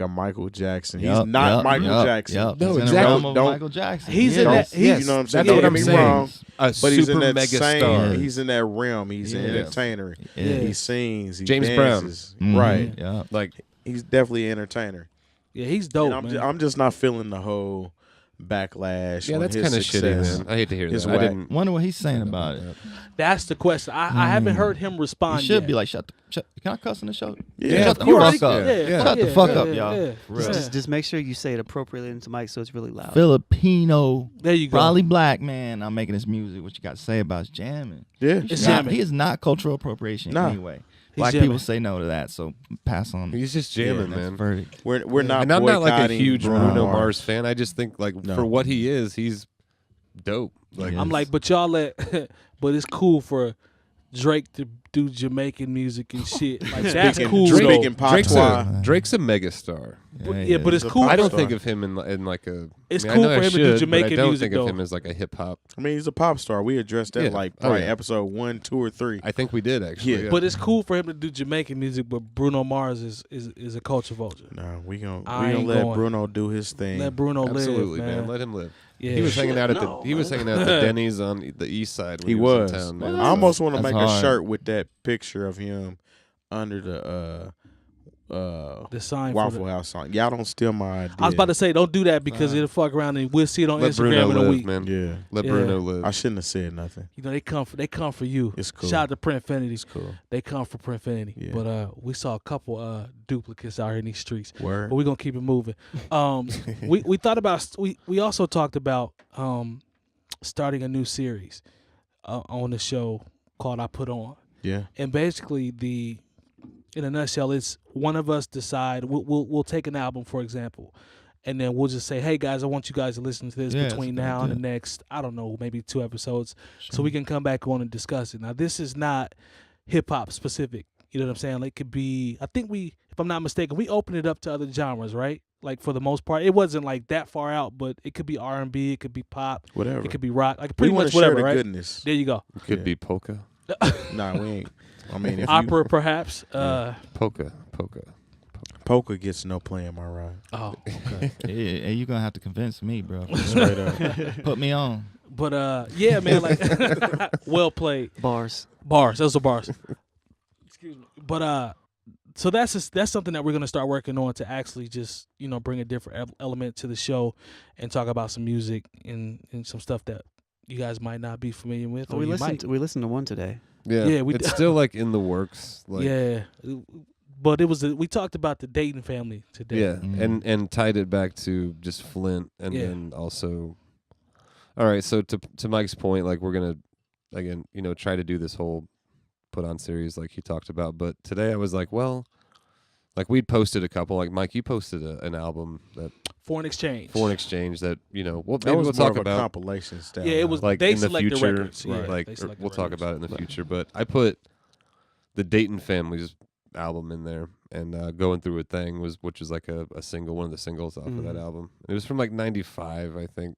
a Michael Jackson. He's Yup, not yup, Michael yup, Jackson. yup. No, He's in the exactly. realm of Don't- Michael Jackson. He's He in is. that. You He's, know what I'm saying? That's Don't what get I'm me saying. wrong. A But he's in super that mega same. star. He's in that realm. He's an Yeah. entertainer. Yeah. He sings. He James Brown. dances. Mhm. Right. Yeah. Like He's definitely an entertainer. yeah, he's dope, And man. I'm just not feeling the whole backlash. yeah, on that's his kind of shitty, success. man. I hate to hear His that. I whack. didn't. Wonder what he's saying about it. That's the question. I haven't heard him respond He should yet. be like, shut. Can I cuss in the show? Yeah, Shut the You fuck already- up. yeah, Shut the yeah, fuck yeah, up, yeah, y'all. yeah. For real. Yeah. Just make sure you say it appropriately into mic so it's really loud. Filipino, There you go. probably black man. I'm making this music. What you got to say about his jamming? Yeah. It's Not- jamming. He is not cultural appropriation Nah. anyway. He's Black jamming. people say no to that, so pass on. He's just jamming, that's man. verdict. We're not. And I'm not like a boycotting huge Bruno Mars Mars fan. I just think like No. for what he is, he's dope. Like Yeah. I'm like, but y'all let, but it's cool for Drake do Jamaican music and shit. Like that's cool. Speaking Drake's patois. Drake's a megastar. But it's cool. I don't think of him in like a. It's I mean, cool I for him to do Jamaican but I don't music, think of though. him as like a hip hop. I mean, he's a pop star. We addressed that like probably episode 1, 2, or 3. I think we did actually. Yeah. But it's cool for him to do Jamaican music. But Bruno Mars is a culture vulture. No, we gonna ain't let going. Bruno do his thing. Let Bruno Absolutely, live, man. Let him live. Yeah. He was hanging out at the Denny's on the east side. When He he was. in town, man. I almost want to That's make a hard. shirt with that picture of him under the The sign Waffle for the, House song. Y'all don't steal my idea. I was about to say, don't do that because it'll fuck around and we'll see it on Let Instagram Bruno in a live, week. man. Yeah, Let Yeah. Bruno live. I shouldn't have said nothing. You know, they come for you. It's cool. Shout out to Printfinity. It's cool. They come for Printfinity. Yeah. But we saw a couple duplicates out here in these streets. Word. But we're gonna keep it moving. We thought about we also talked about starting a new series on the show called I Put On. Yeah. And basically in a nutshell, it's one of us decide we'll take an album, for example, and then we'll just say, hey guys, I want you guys to listen to this between now and the next, I don't know, maybe 2 episodes, so we can come back on and discuss it. Now this is not hip hop specific, you know what I'm saying? Like, it could be, I think if I'm not mistaken, we opened it up to other genres, right? Like for the most part, it wasn't like that far out, but it could be R&B, it could be pop, Whatever. it could be rock, like We pretty want much to share whatever, the right? goodness. There you go. It could be polka. Nah, we ain't. I mean, if Opera, perhaps. Polka. Polka gets no play in my ride. Oh, okay. Hey, you gonna have to convince me, bro. Straight up. Put me on. But yeah, man, like well played. Bars. Those are bars. Excuse me. But so that's something that we're gonna start working on to actually just bring a different element to the show and talk about some music and some stuff that you guys might not be familiar with. Or We you might. listened to one today. Yeah, Yeah, it's still like in the works. Like, Yeah, but we talked about the Dayton Family today. yeah, Mm. and tied it back to just Flint, and then also. All right, so to Mike's point, like we're gonna again, try to do this whole put on series like he talked about. But today I was like, well, like we'd posted a couple. Like Mike, you posted an album that Foreign Exchange. that maybe That we'll was more talk of a about. compilation style. Yeah, it was Like they in the select the future, records. Yeah, like they or select the we'll talk records. about it in the future. But I put the Dayton Family's album in there, and Going Through a Thing which was like a single, one of the singles off of that album. It was from like '95, I think.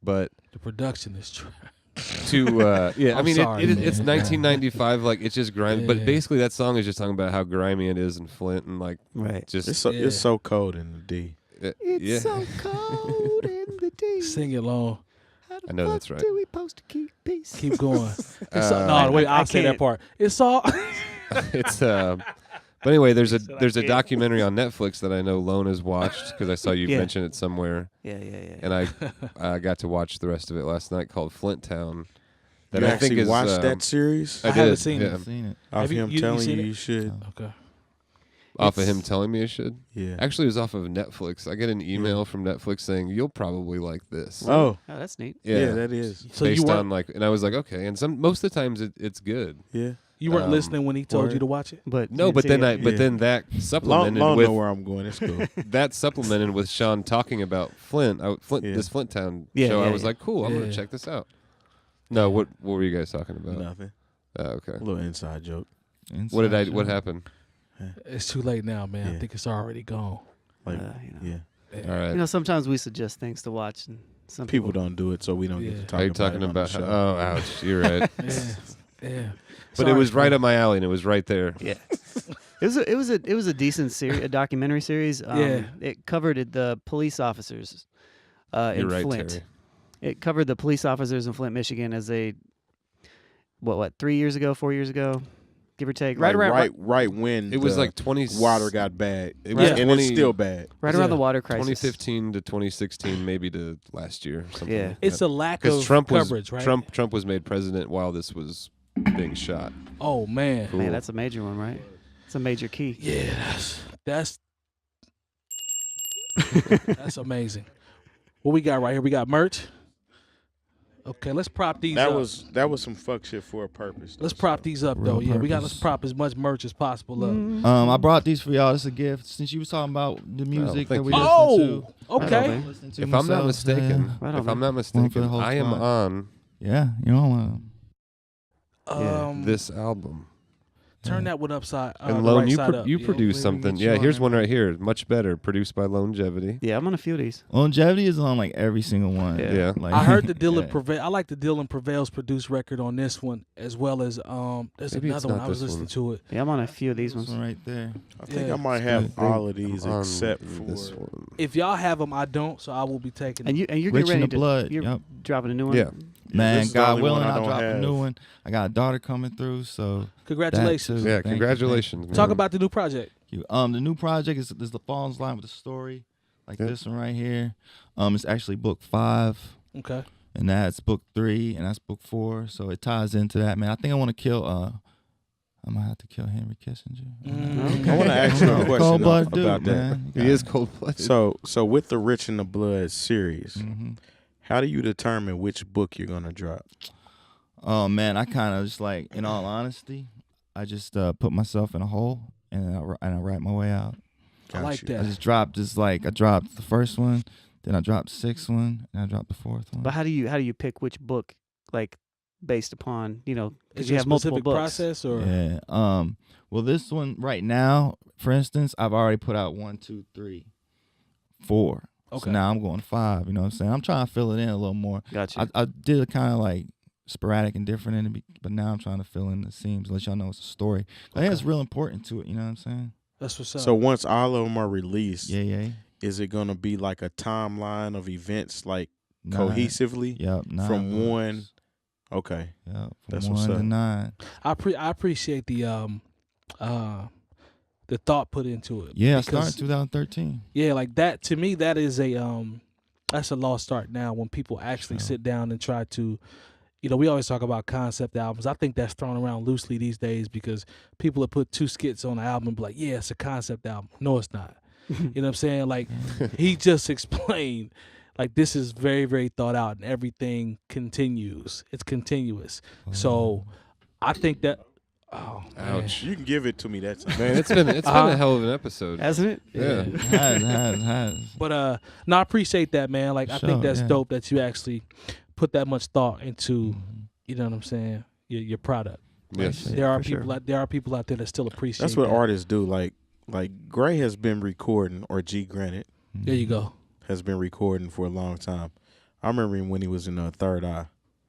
But The production is trash. I mean, sorry, it's man. 1995, like it's just grimy. Yeah. But basically, that song is just talking about how grimy it is in Flint, and like Right. just It's so cold in the D. yeah. cold in the D. Sing it long. I know that's right. Do we supposed to keep peace? Keep going. No, wait, I'll say that can't. part. It's all. It's but anyway, there's a documentary on Netflix that I know Lone has watched because I saw you Yeah. mention it somewhere, Yeah. and I got to watch the rest of it last night, called Flint Town. That You I think actually is watched that series? I haven't did, seen yeah. it. Seen it. Off Have you- him you telling seen you it? you should. Okay. Off of him telling me I should. Yeah. Actually, it was off of Netflix. I get an email from Netflix saying you'll probably like this. Oh, Oh, that's neat. yeah, that is. So you based weren't on like, and I was like, okay. And most of the times it's good. Yeah. you weren't listening when he told you word. to watch it. But No, you but didn't then see it. then that Long supplemented know with where I'm going. It's cool. that supplemented with Sean talking about Flint. Yeah. This Flint Town Yeah, show. yeah, I was yeah. like, cool. I'm Yeah. gonna check this out. No, what were you guys talking about? Nothing. Okay. A little inside joke. What happened? It's too late now, man. I Yeah. think it's already gone. Like, you know. yeah. All right. You know, sometimes we suggest things to watch, and some People don't do it, so we don't get Yeah. to talk Are you about talking it on about? the How, show. oh, ouch! You're right. Yeah. But it Sorry, was right bro. up my alley, and it was right there. Yeah. It was a decent series, a documentary series. Yeah. It covered the police officers in You're right, Flint. Terry. It covered the police officers in Flint, Michigan, as they what 4 years ago, give or take, Like, right right when It was the like 20 water got bad. It was and 20 it's still bad. around Yeah. the water crisis. 2015 to 2016, maybe to last year. Something Yeah. like It's that. a lack Because of Trump coverage, right? Trump was made president while this was being shot. Oh man. Cool. Man, that's a major one, right? It's a major key. Yeah, that's that's amazing. What we got right here? We got merch. Okay, let's prop these That up. was some fuck shit for a purpose. Let's though, prop so. these up Real though. Yeah, we got purpose. let's prop as much merch as possible up. I brought these for y'all as a gift since you was talking about the music that thank we you. listen Oh, to. okay. man. Listening to If I'm not myself, mistaken, Right on, if I'm man. not One for the mistaken, whole I am squad. on Yeah, you know. this album. Um, This album. Turn that one upside. And the Lone, right side up. you Yeah. produced something. Yeah, here's one right here. Much better. Produced by Lonegevity. Yeah, I'm on a few of these. Longevity is on like every single one. Yeah. Like, I heard the Dylan yeah. Prevail. I like the Dylan Prevail's produced record on this one, as well as there's Maybe it's another one. not I was this listening one. to it. Yeah, I'm on a few of these This ones. one right there. I think Yeah. I might have good. all of these On except for this one. If y'all have them, I don't, so I will be taking them. And you're Rich getting in ready the blood. You're Yep. dropping a new one. Yeah. Man, this is the God only one willing, I I'll don't drop a have. new one. I got a daughter coming through, so Congratulations. that too. Yeah, Thank you, congratulations, thank man. Talk about the new project. you. The new project is the Falls line with the story, like this one right here. It's actually book 5, Okay. and that's book 3, and that's book 4. So it ties into that, man. I think I want to kill. I'm gonna have to kill Henry Kissinger. Mm. I want to ask you a question Cold-blooded about dude, that. man. He is cold-blooded. So with the Rich in the Blood series, Mm-hmm. how do you determine which book you're gonna drop? Oh man, I kind of just like, in all honesty, I just put myself in a hole and I write my way out. I like Gotcha. I that. just dropped I dropped the first one, then I dropped the 6th one, and I dropped the 4th one. But how do you pick which book, like based upon because Is you there a have multiple specific books? process or? Yeah. Well, this one right now, for instance, I've already put out 1, 2, 3, 4. Okay. So now I'm going 5. You know what I'm saying? I'm trying to fill it in a little more. Gotcha. I did it kind of like sporadic and different in the but now I'm trying to fill in the seams, let y'all know it's a story. I think it's real important to it. You know what I'm saying? That's what's up. So once all of them are released, Yeah. is it gonna be like a timeline of events, like 9. cohesively? Yep. 9 from books. 1. Okay. Yep. From That's 1 what's to up. 9. I appreciate the thought put into it. Yeah, I because- started 2013. Yeah, like that to me, that is that's a lost start now when people actually sit down and try to, we always talk about concept albums. I think that's thrown around loosely these days because people have put 2 skits on the album and be like, yeah, it's a concept album. No, it's not. You know what I'm saying? Like he just explained, like this is very, very thought out and everything continues. It's continuous. So I think that, oh, man. Ouch. You can give it to me that time. Man, it's been a hell of an episode. Hasn't it? Yeah. has. But no, I appreciate that, man. Like I think Sure, that's yeah. dope that you actually put that much thought into, you know what I'm saying, your product. Yes. There are for sure. people there are people out there that still appreciate. That's what that. artists do. Like Gray has been recording, or G Granite There you go. has been recording for a long time. I remember him when he was in Third Eye.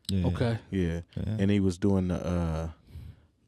Yeah. Okay. Yeah. Yeah. And he was doing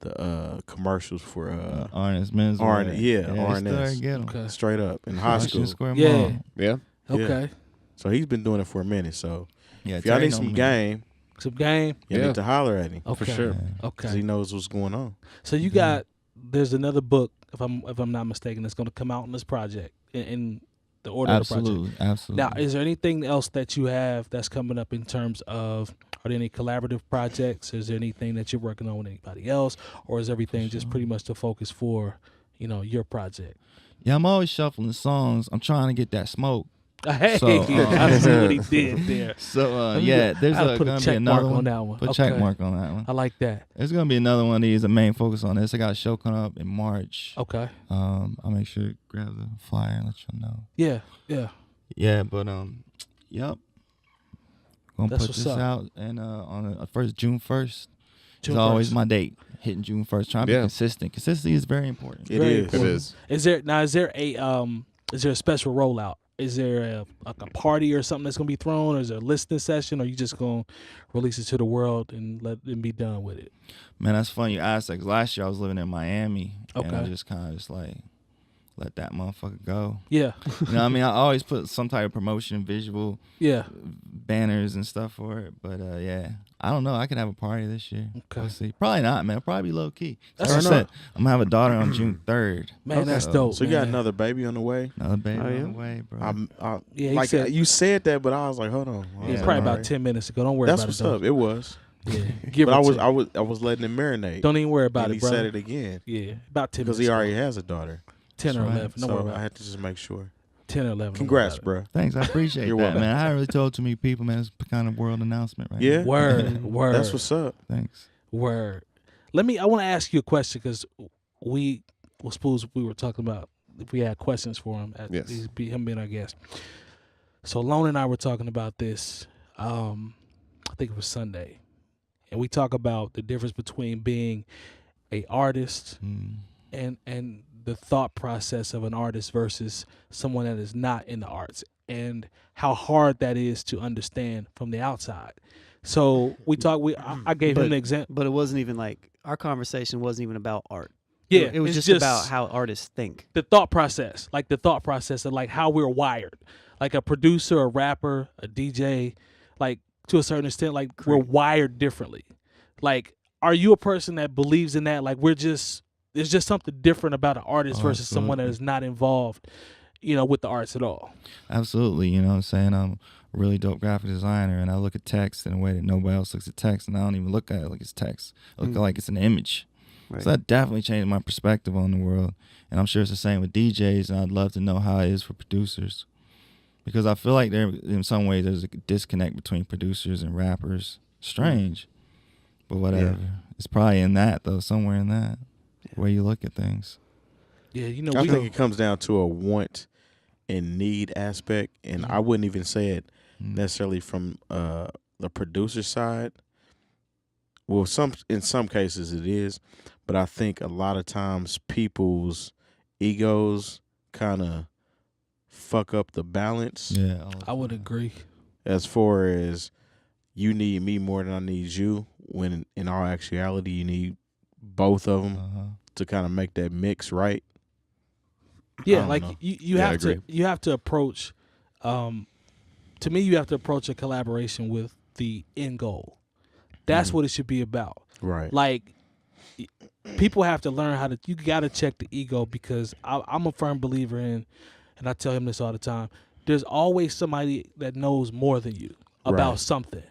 the commercials for Arnest Men's Arn- Wear. yeah, he Arnest. started getting 'em. Okay. straight up in high Washington school. Square Yeah. Mall. Yeah. Okay. So he's been doing it for a minute. So Yeah, if y'all Terry need know some me. game, Some game. you Yeah. need to holler at him. Okay. For sure. Because he Okay. knows what's going on. So you got there's another book, if I'm not mistaken, that's going to come out in this project in the order of the project. Absolutely. Now, is there anything else that you have that's coming up in terms of, are there any collaborative projects? Is there anything that you're working on with anybody else? Or is everything just pretty much the focus for, your project? Yeah, I'm always shuffling songs. I'm trying to get that smoke. Hey, So, I see what he did there. So, Let me yeah, go- there's I'll put a gonna be check another mark one. on that one. Put a Okay. check mark on that one. I like that. There's gonna be another one of these. The main focus on this. I got a show coming up in March. Okay. I'll make sure to grab the flyer and let you know. Yeah. Yeah, but yep. Gonna That's put what's this up. out and on June 1st. June It's always 1st. my date. Hitting June 1st. Trying to be Yeah. consistent. Consistency is very important. It Very is. important. It is. Is there a special rollout? Is there a party or something that's gonna be thrown, or is there a listening session, or you just gonna release it to the world and let them be done with it? Man, that's funny you asked that, 'cause last year I was living in Miami. And I Okay. just kind of just like let that motherfucker go. Yeah, You know what I mean? I always put some type of promotion, visual yeah. banners and stuff for it. But yeah, I don't know. I could have a party this year. Okay. We'll see. Probably not, man. It'll probably be low key. That's Like I what's said, I'm gonna have a daughter on June 3rd. Man, that's So- dope. So you got man. another baby on the way? Another baby Oh, yeah? on the way, bro. Yeah, he Like said- you said that, but I was like, hold on. Yeah, Yeah, probably about Alright. 10 minutes ago. Don't worry That's about what's it. though. up. It was. Yeah, give But it I was letting it marinate. Don't even worry about and it, he bro. said it again Yeah, about 10 because minutes. he already has a daughter. 10 or That's right. 11. Don't worry So about I it. had to just make sure. 10 or 11. don't Congrats, worry about bro. Thanks, I appreciate You're that, welcome. man. I haven't really told too many people, man. It's kind of world announcement right Yeah. it. Word. That's what's up. now. Thanks. Word. I want to ask you a question because we were talking about if we had questions for him. Yes. Him being our guest. So Lone and I were talking about this. I think it was Sunday, and we talk about the difference between being a artist and the thought process of an artist versus someone that is not in the arts, and how hard that is to understand from the outside. So I gave him an example. But it wasn't even like, our conversation wasn't even about art. Yeah, it was just about how artists think. The thought process of like how we're wired. Like a producer, a rapper, a DJ, like to a certain extent, like we're wired differently. Like, are you a person that believes in that? Like there's just something different about an artist versus someone that is not involved, with the arts at all. Absolutely. You know what I'm saying? I'm a really dope graphic designer, and I look at text in a way that nobody else looks at text, and I don't even look at it like it's text. I look like it's an image. Right. So that definitely changed my perspective on the world. And I'm sure it's the same with DJs, and I'd love to know how it is for producers. Because I feel like in some ways there's a disconnect between producers and rappers. Strange. But whatever. Yeah. It's probably in that, though, somewhere in that, way you look at things. Yeah, I think it comes down to a want and need aspect, and I wouldn't even say it necessarily from the producer side. Well, in some cases it is, but I think a lot of times people's egos kind of fuck up the balance. Yeah, I would agree. As far as you need me more than I need you, when in all actuality you need both of them to kind of make that mix right. Yeah, like you have to approach. To me, you have to approach a collaboration with the end goal. That's what it should be about. Right. Like, people have to learn you got to check the ego, because I'm a firm believer in, and I tell him this all the time, there's always somebody that knows more than you about something.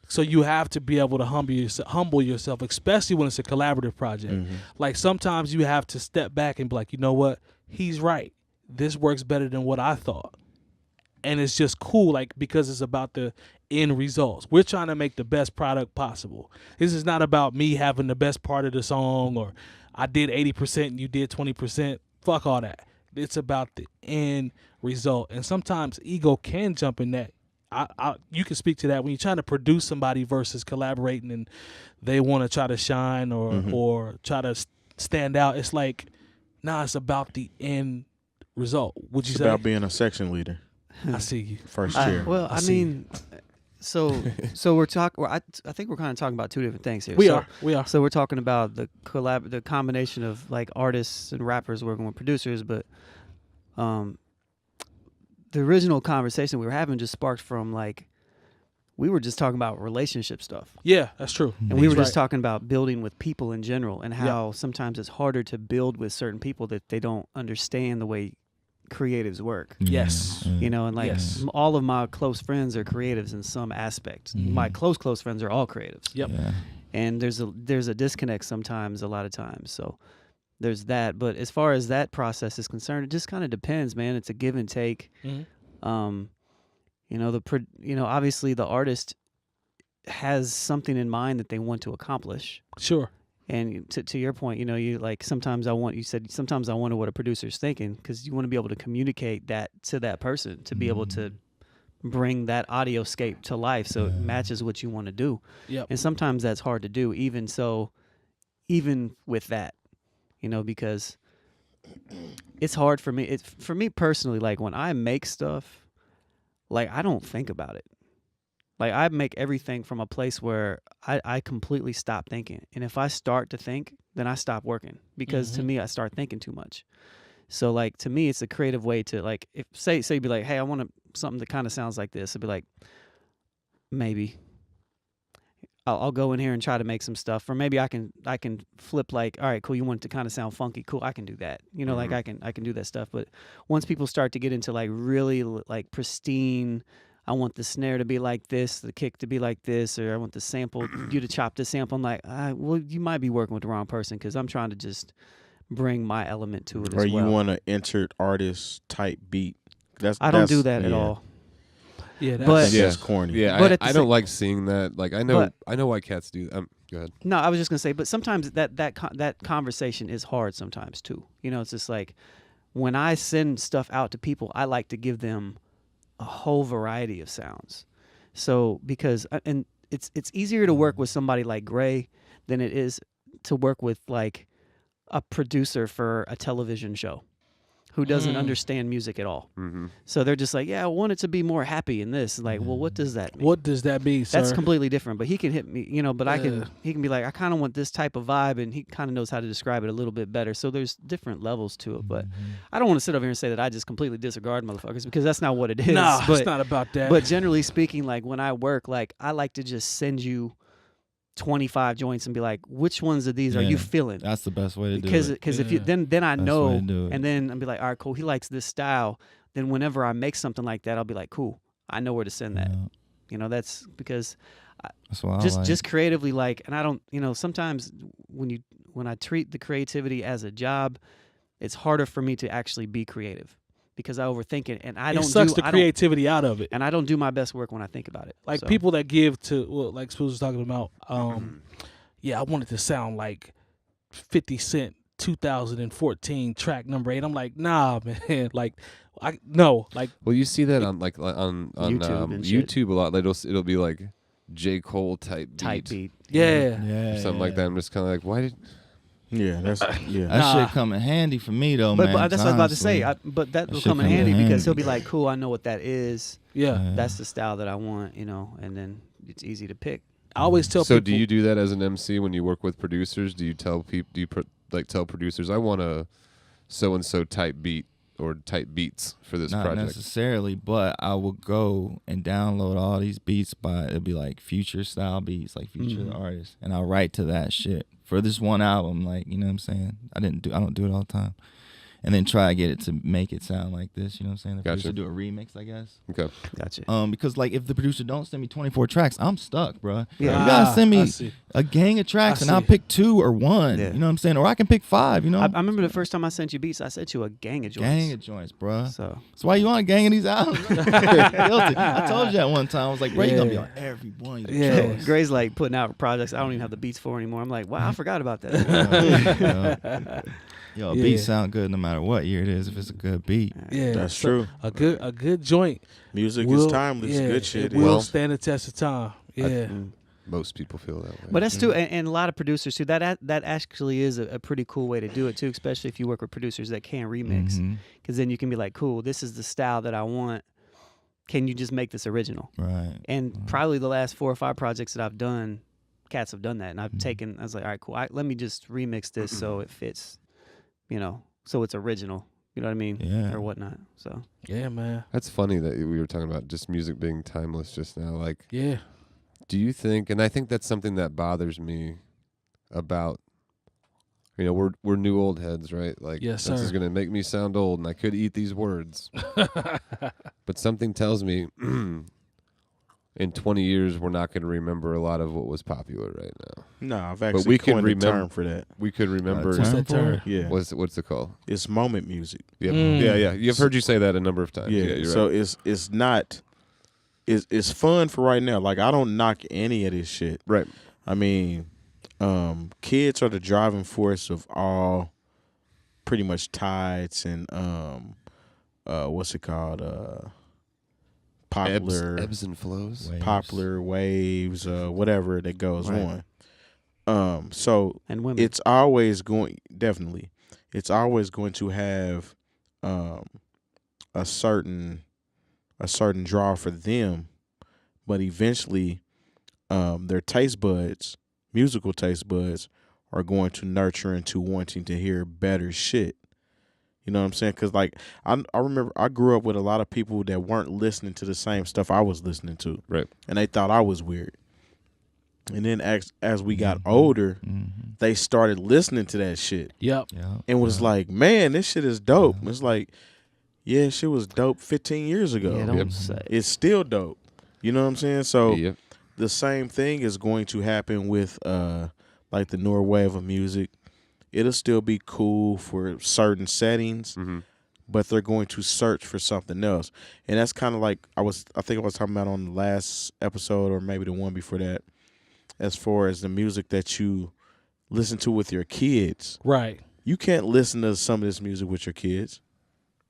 So you have to be able to humble yourself, especially when it's a collaborative project. Like, sometimes you have to step back and be like, you know what? He's right. This works better than what I thought. And it's just cool, like, because it's about the end results. We're trying to make the best product possible. This is not about me having the best part of the song, or I did 80% and you did 20%. Fuck all that. It's about the end result. And sometimes ego can jump in that. You can speak to that when you're trying to produce somebody versus collaborating and they want to try to shine or try to stand out. It's like, nah, it's about the end result. Would you say? It's about being a section leader. I see you. First chair. I mean, so we're talking. I think we're kind of talking about two different things here. We are. So we're talking about the combination of like artists and rappers working with producers, but the original conversation we were having just sparked from, like, we were just talking about relationship stuff. Yeah, that's true. And we were just talking about building with people in general, and how sometimes it's harder to build with certain people that they don't understand the way creatives work. Yes. And like all of my close friends are creatives in some aspect. My close friends are all creatives. Yep. Yeah. And there's a disconnect sometimes, a lot of times. So there's that. But as far as that process is concerned, it just kind of depends, man. It's a give and take. Obviously the artist has something in mind that they want to accomplish. Sure. And to your point, you like, sometimes I wonder what a producer's thinking, because you want to be able to communicate that to that person, to be able to bring that audioscape to life so it matches what you want to do. Yep. And sometimes that's hard to do, even with that, because it's hard for me. For me personally, like, when I make stuff, like, I don't think about it. Like, I make everything from a place where I completely stop thinking. And if I start to think, then I stop working, because to me, I start thinking too much. So, like, to me, it's a creative way to, like, if say be like, hey, I want something that kind of sounds like this. I'd be like, maybe I'll go in here and try to make some stuff, or maybe I can flip, like, all right, cool, you want it to kind of sound funky, cool, I can do that. Like, I can do that stuff. But once people start to get into, like, really, like, pristine, I want the snare to be like this, the kick to be like this, or I want the sample, you to chop this sample. I'm like, well, you might be working with the wrong person, because I'm trying to just bring my element to it as well. Or you want an entered artist type beat. I don't do that at all. Yeah, that's corny. Yeah, but I don't like seeing that. Like, I know why cats do that. Go ahead. No, I was just gonna say, but sometimes that conversation is hard sometimes too. It's just like, when I send stuff out to people, I like to give them a whole variety of sounds. So, because and it's easier to work with somebody like Gray than it is to work with like a producer for a television show who doesn't understand music at all. So they're just like, yeah, I want it to be more happy in this. Like, well, what does that mean? What does that mean, sir? That's completely different. But he can hit me, you know, but he can be like, I kind of want this type of vibe, and he kind of knows how to describe it a little bit better. So there's different levels to it. But I don't want to sit over here and say that I just completely disregard motherfuckers, because that's not what it is. Nah, but, it's not about that. But generally speaking, like when I work, like I like to just send you 25 joints and be like, which ones of these are you feeling? That's the best way to do it. Because if you then I Best know, way to do it. and then I'll be like, all right, cool. He likes this style. Then whenever I make something like that, I'll be like, cool. I know where to send that. Yeah. You know, that's because That's what I just like. just creatively, like, and I don't, you know, sometimes when I treat the creativity as a job, it's harder for me to actually be creative because I overthink it, and it sucks the creativity out of it. and I don't do my best work when I think about it. Like So, people that give to, well, like Spoolz was talking about, yeah, I want it to sound like 50 Cent 2014 track number 8. I'm like, nah, man. Like, Well, you see that on on YouTube and shit. YouTube a lot. It'll be like J. Cole type beat. yeah. yeah, or something like that. I'm just kind of like, why did? Yeah, that's yeah. That shit come in handy for me though, But, man. but that's what I was about to say. honestly, But that will shit come in come in handy because handy. he'll be like, cool, I know what that is. Yeah. That's the style that I want, you know, and then it's easy to pick. I always tell So people. do you do that as an MC when you work with producers? Do you tell people? Do you tell producers, I want a so and so type beat or type beats for this not project? necessarily, but I will go and download all these beats it'll be like Future style beats, like Future the artist, and I'll write to that shit for this one album. Like, you know what I'm saying? I don't do it all the time. And then try to get it to make it sound like this, you know what I'm saying? The Gotcha. producer do a remix, I guess. Okay. Gotcha. Because like if the producer don't send me 24 tracks, I'm stuck, bro. Yeah. You gotta send I me see. a gang of tracks, I and I'll see. pick 2 or 1. Yeah. You know what I'm saying? Or I can pick 5. You know, I remember the first time I sent you beats, I sent you a gang of joints. gang of joints, bro. So That's why you on a gang of these albums. Guilty. I told you that one time. I was like, bro, you gonna be Yeah. on every one. Yeah. Gray's like putting out projects I don't even have the beats for anymore. I'm like, wow, I forgot about that. Yo, Yeah. beats sound good no matter what year it is. If it's a good beat, Yeah, That's so true. A good joint. Music will- is timeless. Yeah, Good shit. It will is. stand the test of time. Yeah. Most people feel that way. But that's too, and a lot of producers too. That actually is a pretty cool way to do it too, especially if you work with producers that can remix, because then you can be like, cool, this is the style that I want. Can you just make this original? right? And probably the last 4 or 5 projects that I've done, cats have done that, and I've taken. I was like, all right, cool. Let me just remix this so it fits, you know, so it's original. You know what I mean? Yeah. Or whatnot. So Yeah, man. That's funny that we were talking about just music being timeless just now. Like, Yeah. do you think, and I think that's something that bothers me about, you know, we're new old heads, right? Like, Yes, this is sir. going to make me sound old, and I could eat these words. But something tells me in 20 years, we're not going to remember a lot of what was popular right now. No, I've actually we can coined a remember- term for that. We could remember, Term that for term? it? Yeah, what's it called? it's moment music. Yep. Mm. Yeah. You've heard you say that a number of times. Yeah, you're so right. it's not. It's fun for right now. Like, I don't knock any of this shit. Right. I mean, kids are the driving force of all pretty much tides and what's it called? Popular Ebbs and flows. Waves. popular waves, whatever that goes Right. on. So and women. it's always going to have a certain draw for them, but eventually their musical taste buds are going to nurture into wanting to hear better shit. You know what I'm saying? Because, like, I remember I grew up with a lot of people that weren't listening to the same stuff I was listening to. Right. And they thought I was weird. And then as we got older, they started listening to that shit Yep. Yeah. and was like, man, this shit is dope. It's like, yeah, shit was dope 15 years ago. yeah, don't Yep. say. It's still dope. You know what I'm saying? So Yep. the same thing is going to happen with like the newer wave of music. It'll still be cool for certain settings, but they're going to search for something else. And that's kind of like I think I was talking about on the last episode or maybe the one before that, as far as the music that you listen to with your kids. Right. You can't listen to some of this music with your kids.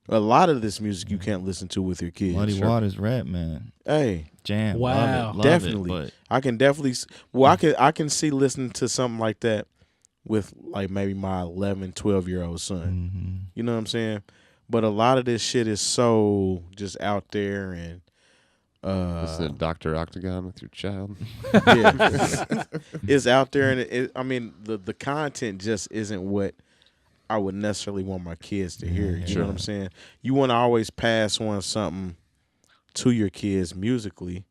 A lot of this music you can't listen to with your kids. Muddy Waters rap, man. Hey, Jam. Wow. Love definitely. It, but I can definitely. I can see listening to something like that with like maybe my 11, 12-year-old son. You know what I'm saying? But a lot of this shit is so just out there and listen to Dr. Octagon with your child. Yeah. It's out there and I mean the content just isn't what I would necessarily want my kids to hear. You know what I'm saying? You want to always pass on something to your kids musically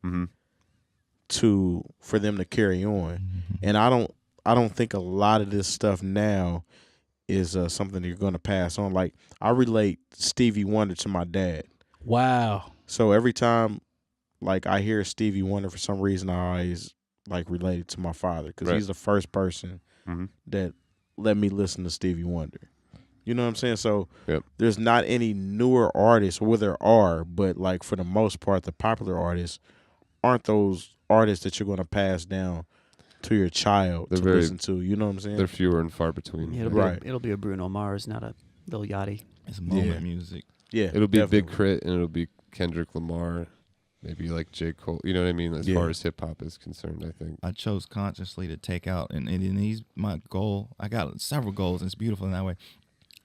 for them to carry on. And I don't think a lot of this stuff now is something that you're going to pass on. Like I relate Stevie Wonder to my dad. Wow. So every time like I hear Stevie Wonder, for some reason I always like relate it to my father because he's the first person that let me listen to Stevie Wonder. You know what I'm saying? So there's not any newer artists, well there are, but like for the most part the popular artists aren't those artists that you're going to pass down to your child to listen to. You know what I'm saying? They're fewer and far between. Yeah, it'll be a Bruno Mars, not a Lil Yachty. It's moment music. Yeah, it'll be Big Crit and it'll be Kendrick Lamar, maybe like J. Cole. You know what I mean? As far as hip hop is concerned, I think I chose consciously to take out, and these my goal. I got several goals, and it's beautiful in that way.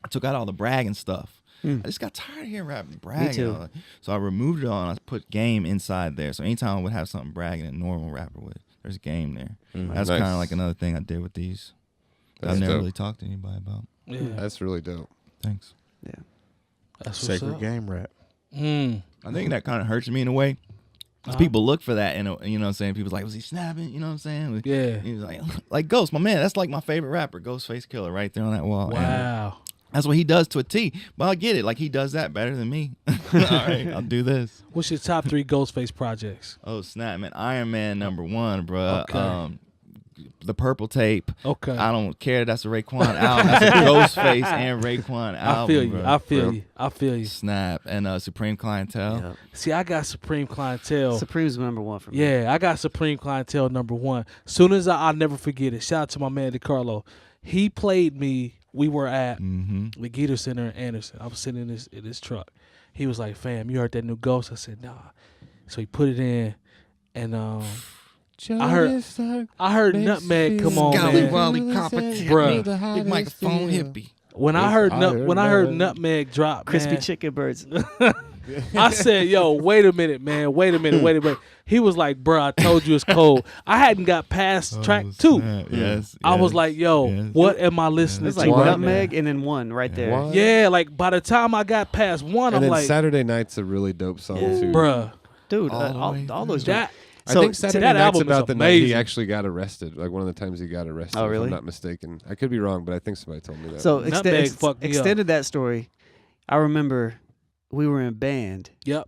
I took out all the bragging stuff. I just got tired of hearing rapping bragging. Me too. So I removed it all and I put game inside there. So anytime I would have something bragging, a normal rapper would, there's game there. That's kind of like another thing I did with these. I've never really talked to anybody about. Yeah. That's really dope. Thanks. Yeah. That's what's Sacred up. game rap. I think that kind of hurts me in a way. Because people look for that, and you know what I'm saying? People's like, was he snapping? You know what I'm saying? Yeah. He was like Ghost, my man. That's like my favorite rapper, Ghostface Killer, right there on that wall. Wow. And that's what he does to a T. But I get it. Like, he does that better than me. All right, I'll do this. What's your top 3 Ghostface projects? Oh, snap, man. Iron Man #1, bro. Okay. The Purple Tape. Okay. I don't care. That's a Raekwon album. That's a Ghostface and Raekwon album. I feel you. Snap. And Supreme Clientele. Yep. See, I got Supreme Clientele. Supreme's #1 for me. Yeah, I got Supreme Clientele #1. Soon as I'll never forget it. Shout out to my man DeCarlo. He played me. We were at the Gator Center in Anderson. I was sitting in this truck. He was like, "Fam, you heard that new Ghost?" I said, "Nah." So he put it in, and I heard Nutmeg come on, man. Bruh. Big microphone hippie. When I heard Nutmeg drop, Crispy man, chicken birds. I said, "Yo, wait a minute, man. Wait a minute." He was like, "Bro, I told you it's cold." I hadn't got past track 2. Yes. I was like, "Yo, what am I listening It's to?" like right Nutmeg now? and then 1 right there. One. Yeah, like by the time I got past 1, And I'm then like, Saturday Night's a really dope song too. "Bruh, Dude, All all those that." I think Saturday that Night's album is about the night amazing. he actually got arrested. Like one of the times he got arrested. Oh, really? If I'm not mistaken. I could be wrong, but I think somebody told me that. So Nutmeg fucked me up. extended that story. I remember we were in band Yep.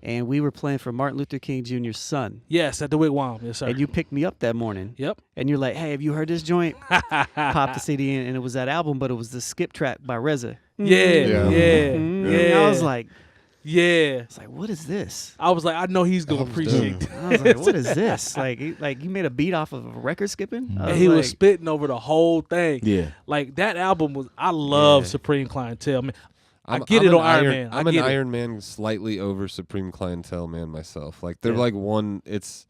and we were playing for Martin Luther King Jr.'s son. Yes, at the Wigwam. Yes, sir. And you picked me up that morning. Yep. And you're like, "Hey, have you heard this joint?" Popped the CD in, and it was that album, but it was the skip track by RZA. Yeah. And I was like, Yeah. It's like, what is this? I was like, I know he's gonna appreciate that. I was like, what is this? Like you made a beat off of a record skipping? And he was spitting over the whole thing. Yeah. Like that album was. I love Supreme Clientele. I mean, I get it on Iron Man. I'm an Iron Man slightly over Supreme Clientele man myself. Like they're like one. It's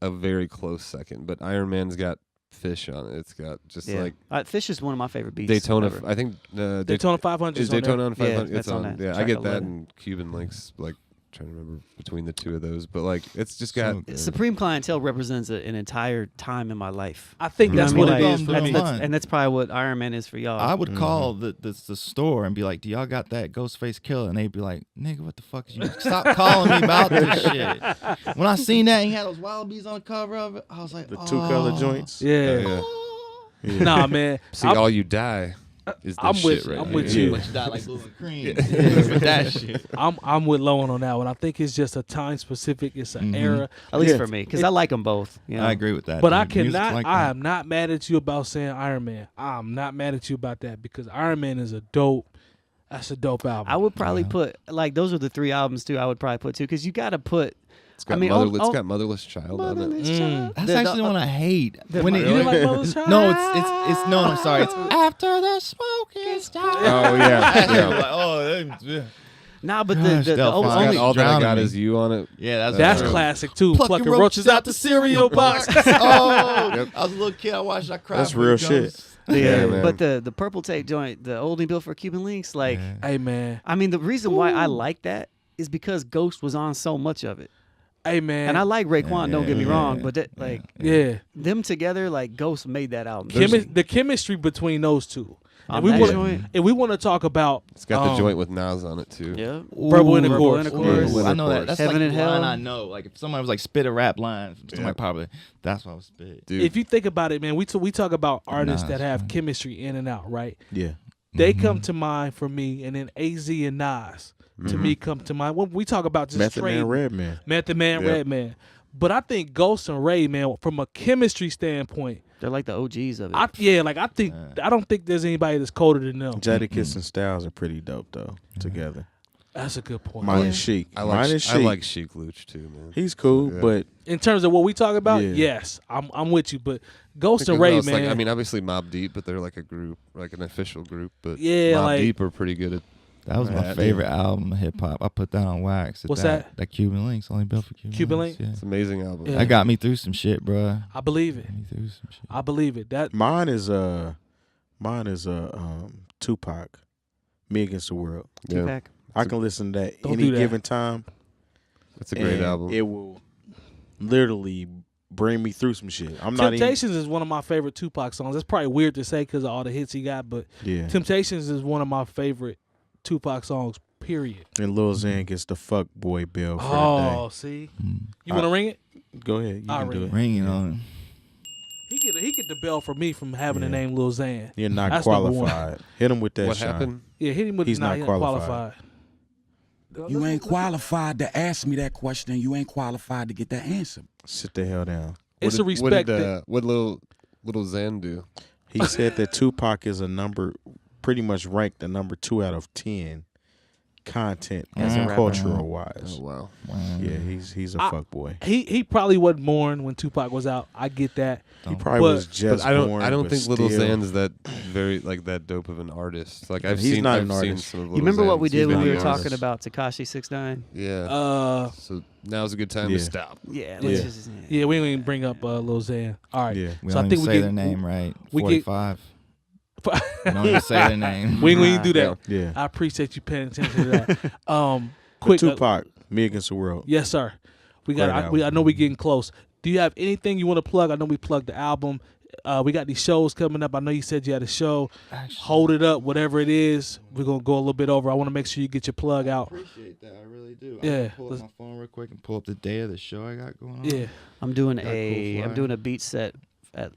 a very close second, but Iron Man's got Fish on it. It's got just like Fish is one of my favorite beats. Daytona. Ever. I think Daytona 500 is Daytona on 500. Yeah, it's that's on that. Yeah, I Track get that 11. and Cuban Links. Like trying to remember between the two of those, but like it's just got Supreme Clientele represents an entire time in my life. I think that's what it is for me. And that's probably what Iron Man is for y'all. I would call the store and be like, "Do y'all got that Ghostface Killer?" And they'd be like, "Nigga, what the fuck is you? Stop calling me about this shit." When I seen that, he had those Wallabies on the cover of it. I was like, the two-color joints. Yeah. Nah, man. See, all you die. Is I'm shit with right I'm here. with you. But you die like blue and cream. With that shit. I'm with Lowen on that one. I think it's just a time specific. It's an era. At least for me, because I like them both. You know? I agree with that. But dude. I cannot. Music's like I that. am not mad at you about saying Iron Man. I'm not mad at you about that because Iron Man is a dope. That's a dope album. I would probably put like those are the 3 albums too. I would probably put too because you got to put. It's got, it's got Motherless Child on it. That's actually the one I hate. When you didn't like Motherless Child? No, it's no. I'm sorry. It's after the smoke is done. Oh yeah. Yeah. Nah, but Gosh, the Delphi. only It's got all that I drowning got me. is you on it. Yeah, That's true. classic too. Plucking Plucking roaches out the cereal box. I was a little kid. I watched. I cried. That's for real Ghost. shit. Yeah, man. but the purple tape joint, the oldie built for Cuban links, like, Hey, man. I mean, the reason why I like that is because Ghost was on so much of it. Hey, man. And I like Raekwon, don't get me wrong, but that, like, Yeah. them together, like, Ghost made that album. The chemistry between those two. On And we that wanna- joint. and we want to talk about It's got the joint with Nas on it too. Yeah. Verbal intercourse. intercourse. I know that. That's Heaven like and the line Hell. I know. Like if somebody was like spit a rap line, somebody probably that's what I was spit. Dude, If you think about it, man, we talk about artists that Nas, have man. chemistry in and out, right? Yeah. They come to mind for me, and then AZ and Nas to me come to mind. When we talk about just Method Man, trading, Redman. Method Man, Yeah. Redman. But I think Ghost and Ray, man, from a chemistry standpoint, They're like the OGs of it. I don't think there's anybody that's colder than them. Jadakiss and Styles are pretty dope though together. That's a good point. Minus Sheik. I Minus Sheik. like 𝐀𝐿𝐿 Too, man. He's cool, Yeah. but In terms of what we talk about, Yeah. yes, I'm with you. But I Ghost think and Ray, else, man, like, I mean, obviously Mobb Deep, but they're like a group, like an official group. But Yeah, Mobb like- Deep are pretty good at. That was my Yeah. favorite album of hip hop. I put that on wax. What's that? That Cuban Links, only built for Cuban Cuban Links. Link? It's an amazing album. Yeah. That got me through some shit, bro. I believe it. Got me through some shit. I believe it. That mine is Tupac, Me Against the World. Yeah. Tupac. I can listen to that Don't any do that. given time. It's a great and album. It will literally bring me through some shit. I'm not even. Temptations is one of my favorite Tupac songs. That's probably weird to say because of all the hits he got, but Yeah. Temptations is one of my favorite Tupac songs. Period. And Lil Xan gets the fuck boy bill for Oh, see, you want to ring it? the day. Go ahead. You I'll can do ring it. Ringing on. He get the bell for me from having the Yeah. name Lil Xan. You're not That's number one. qualified. Hit him with that What shot. happened? Yeah, hit him with He's not he qualified. You ain't qualified to ask me that question. You ain't qualified to get that answer. Sit the hell down. It's a What respect did, thing. what little Xan do? He said that Tupac is pretty much ranked the number 2 out of 10 content As a and rapper. cultural wise. Oh wow. Yeah, he's a fuck boy. He probably wasn't born when Tupac was out. I get that. He probably But- was just But born. I don't but think Little still- Xan's that very like that dope of an artist. Like I've He's seen not I've an seen artist. some of You Lil remember what we Xan's did when we were videos. talking about Tekashi 6ix9ine? Yeah. So now's a good time Yeah. to stop. Yeah, Yeah. let's just Yeah, we didn't even bring up Lil Xan. All right. Yeah. We So I don't think even we say get- their name right. we get- 45. We don't even say their name. We ain't do that. Yeah. I appreciate you paying attention to that. Quick, Tupac, Me Against the World. yes, sir. We got. Great I know we're getting close. Do you have anything you want to plug? I know we plugged the album. We got these shows coming up. I know you said you had a show. Hold it up, whatever it is. We're gonna go a little bit over. I want to make sure you get your plug out. Appreciate that. I really do. Yeah, I'm gonna pull up let's- my phone real quick and pull up the day of the show I got going on. Yeah. I'm doing Got a cool I'm flyer. doing a beat set at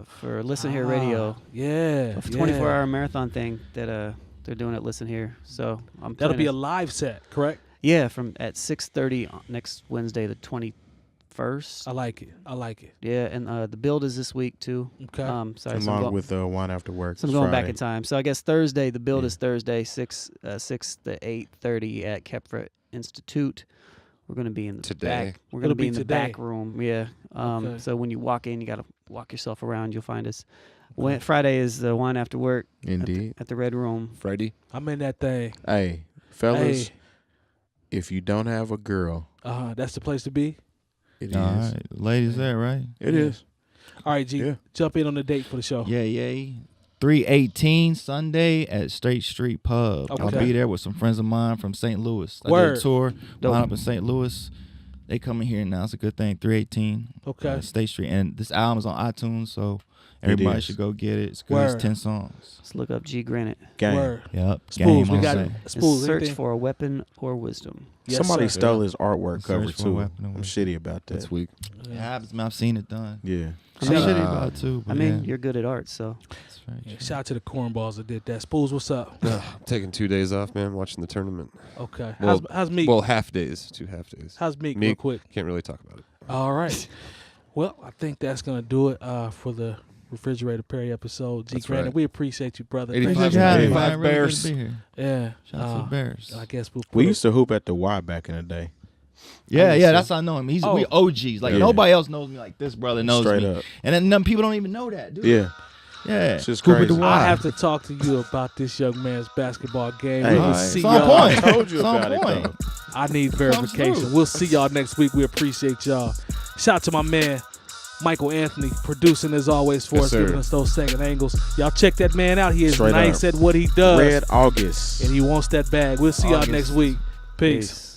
for Listen Here Radio, Yeah. a 24-hour marathon thing that they're doing at Listen Here. So I'm That'll be a planning- live set, correct? yeah from at 6:30 next Wednesday the 21st. I like it. I like it. Yeah, and the build is this week too. Okay. Sorry, so I'm Along go- with Wine After Work. so I'm It's going back Friday. in time. So I guess Thursday the build Yeah. is Thursday 6 to 8:30 at 𝐀𝐿𝐴 Institute. We're gonna be in the Today. back. We're It'll gonna be be in the today. back room. Yeah. Okay. So when you walk in, you gotta walk yourself around. You'll find us. Friday is the Wine After Work Indeed. at the Red Room. Friday. I'm in that thing. Hey, fellas, Hey. if you don't have a girl, That's the place to be. it All is. right. Ladies there, right? It is. All right, G. Yeah. Jump in on the date for the show. Yeah, yeah. 318 Sunday at State Street Pub. I'll Okay. be there with some friends of mine from St. Louis. I Word. did a tour, Dope. line up in St. Louis. They coming here now. It's a good thing. 318 Okay. State Street. And this album is on iTunes, so everybody is. should go get it. It's good. Word. It's 10 songs. Let's look up G Granite. Gang. Word. Yep. Spoolz, Game we on got sale. it. And Spoolz, search anything? for a weapon or wisdom. Yes, Somebody sir. stole his artwork Search cover for a too. weapon or I'm wisdom. shitty about that. That's weak. It happens, man. I've seen it done. Yeah. I'm mean- shitty about it too. I But mean, yeah, you're good at art, so it's very Yeah, true. shout out to the cornballs that did that. Spoolz, what's up? I'm taking 2 days off, man. Watching the tournament. Okay. Well- how's Meek? Well, half days. 2 half days. How's Meek, real Meek. quick? Can't really talk about it. All right. Well, I think that's going to do it for the Refrigerator Perry episode. G That's Granite, right. we appreciate you, brother. 85 Appreciate Thank you having me, 85 man. Really good Bears. to be here. Yeah. Shout out to the Bears. I guess we'll put We a- used to hoop at the Y back in the day. Yeah, used yeah, to- that's how I know him. We Oh. OGs. Like Yeah. nobody else knows me like this brother knows Straight me. up. And then them people don't even know that, dude. Yeah. Yeah. It's just Hoop at crazy. the Y. I have to talk to you about this young man's basketball game. Hey, We will all right. see It's on y'all. point. I told you It's on about it, point. though. I need verification. through. We'll see y'all next week. We appreciate y'all. Shout out to my man, Michael Anthony producing as always for us, sir. giving us those second angles. Y'all check that man out. He is Straight nice up. at what he does. Red August. And he wants that bag. We'll see y'all August. next week. Peace. Peace.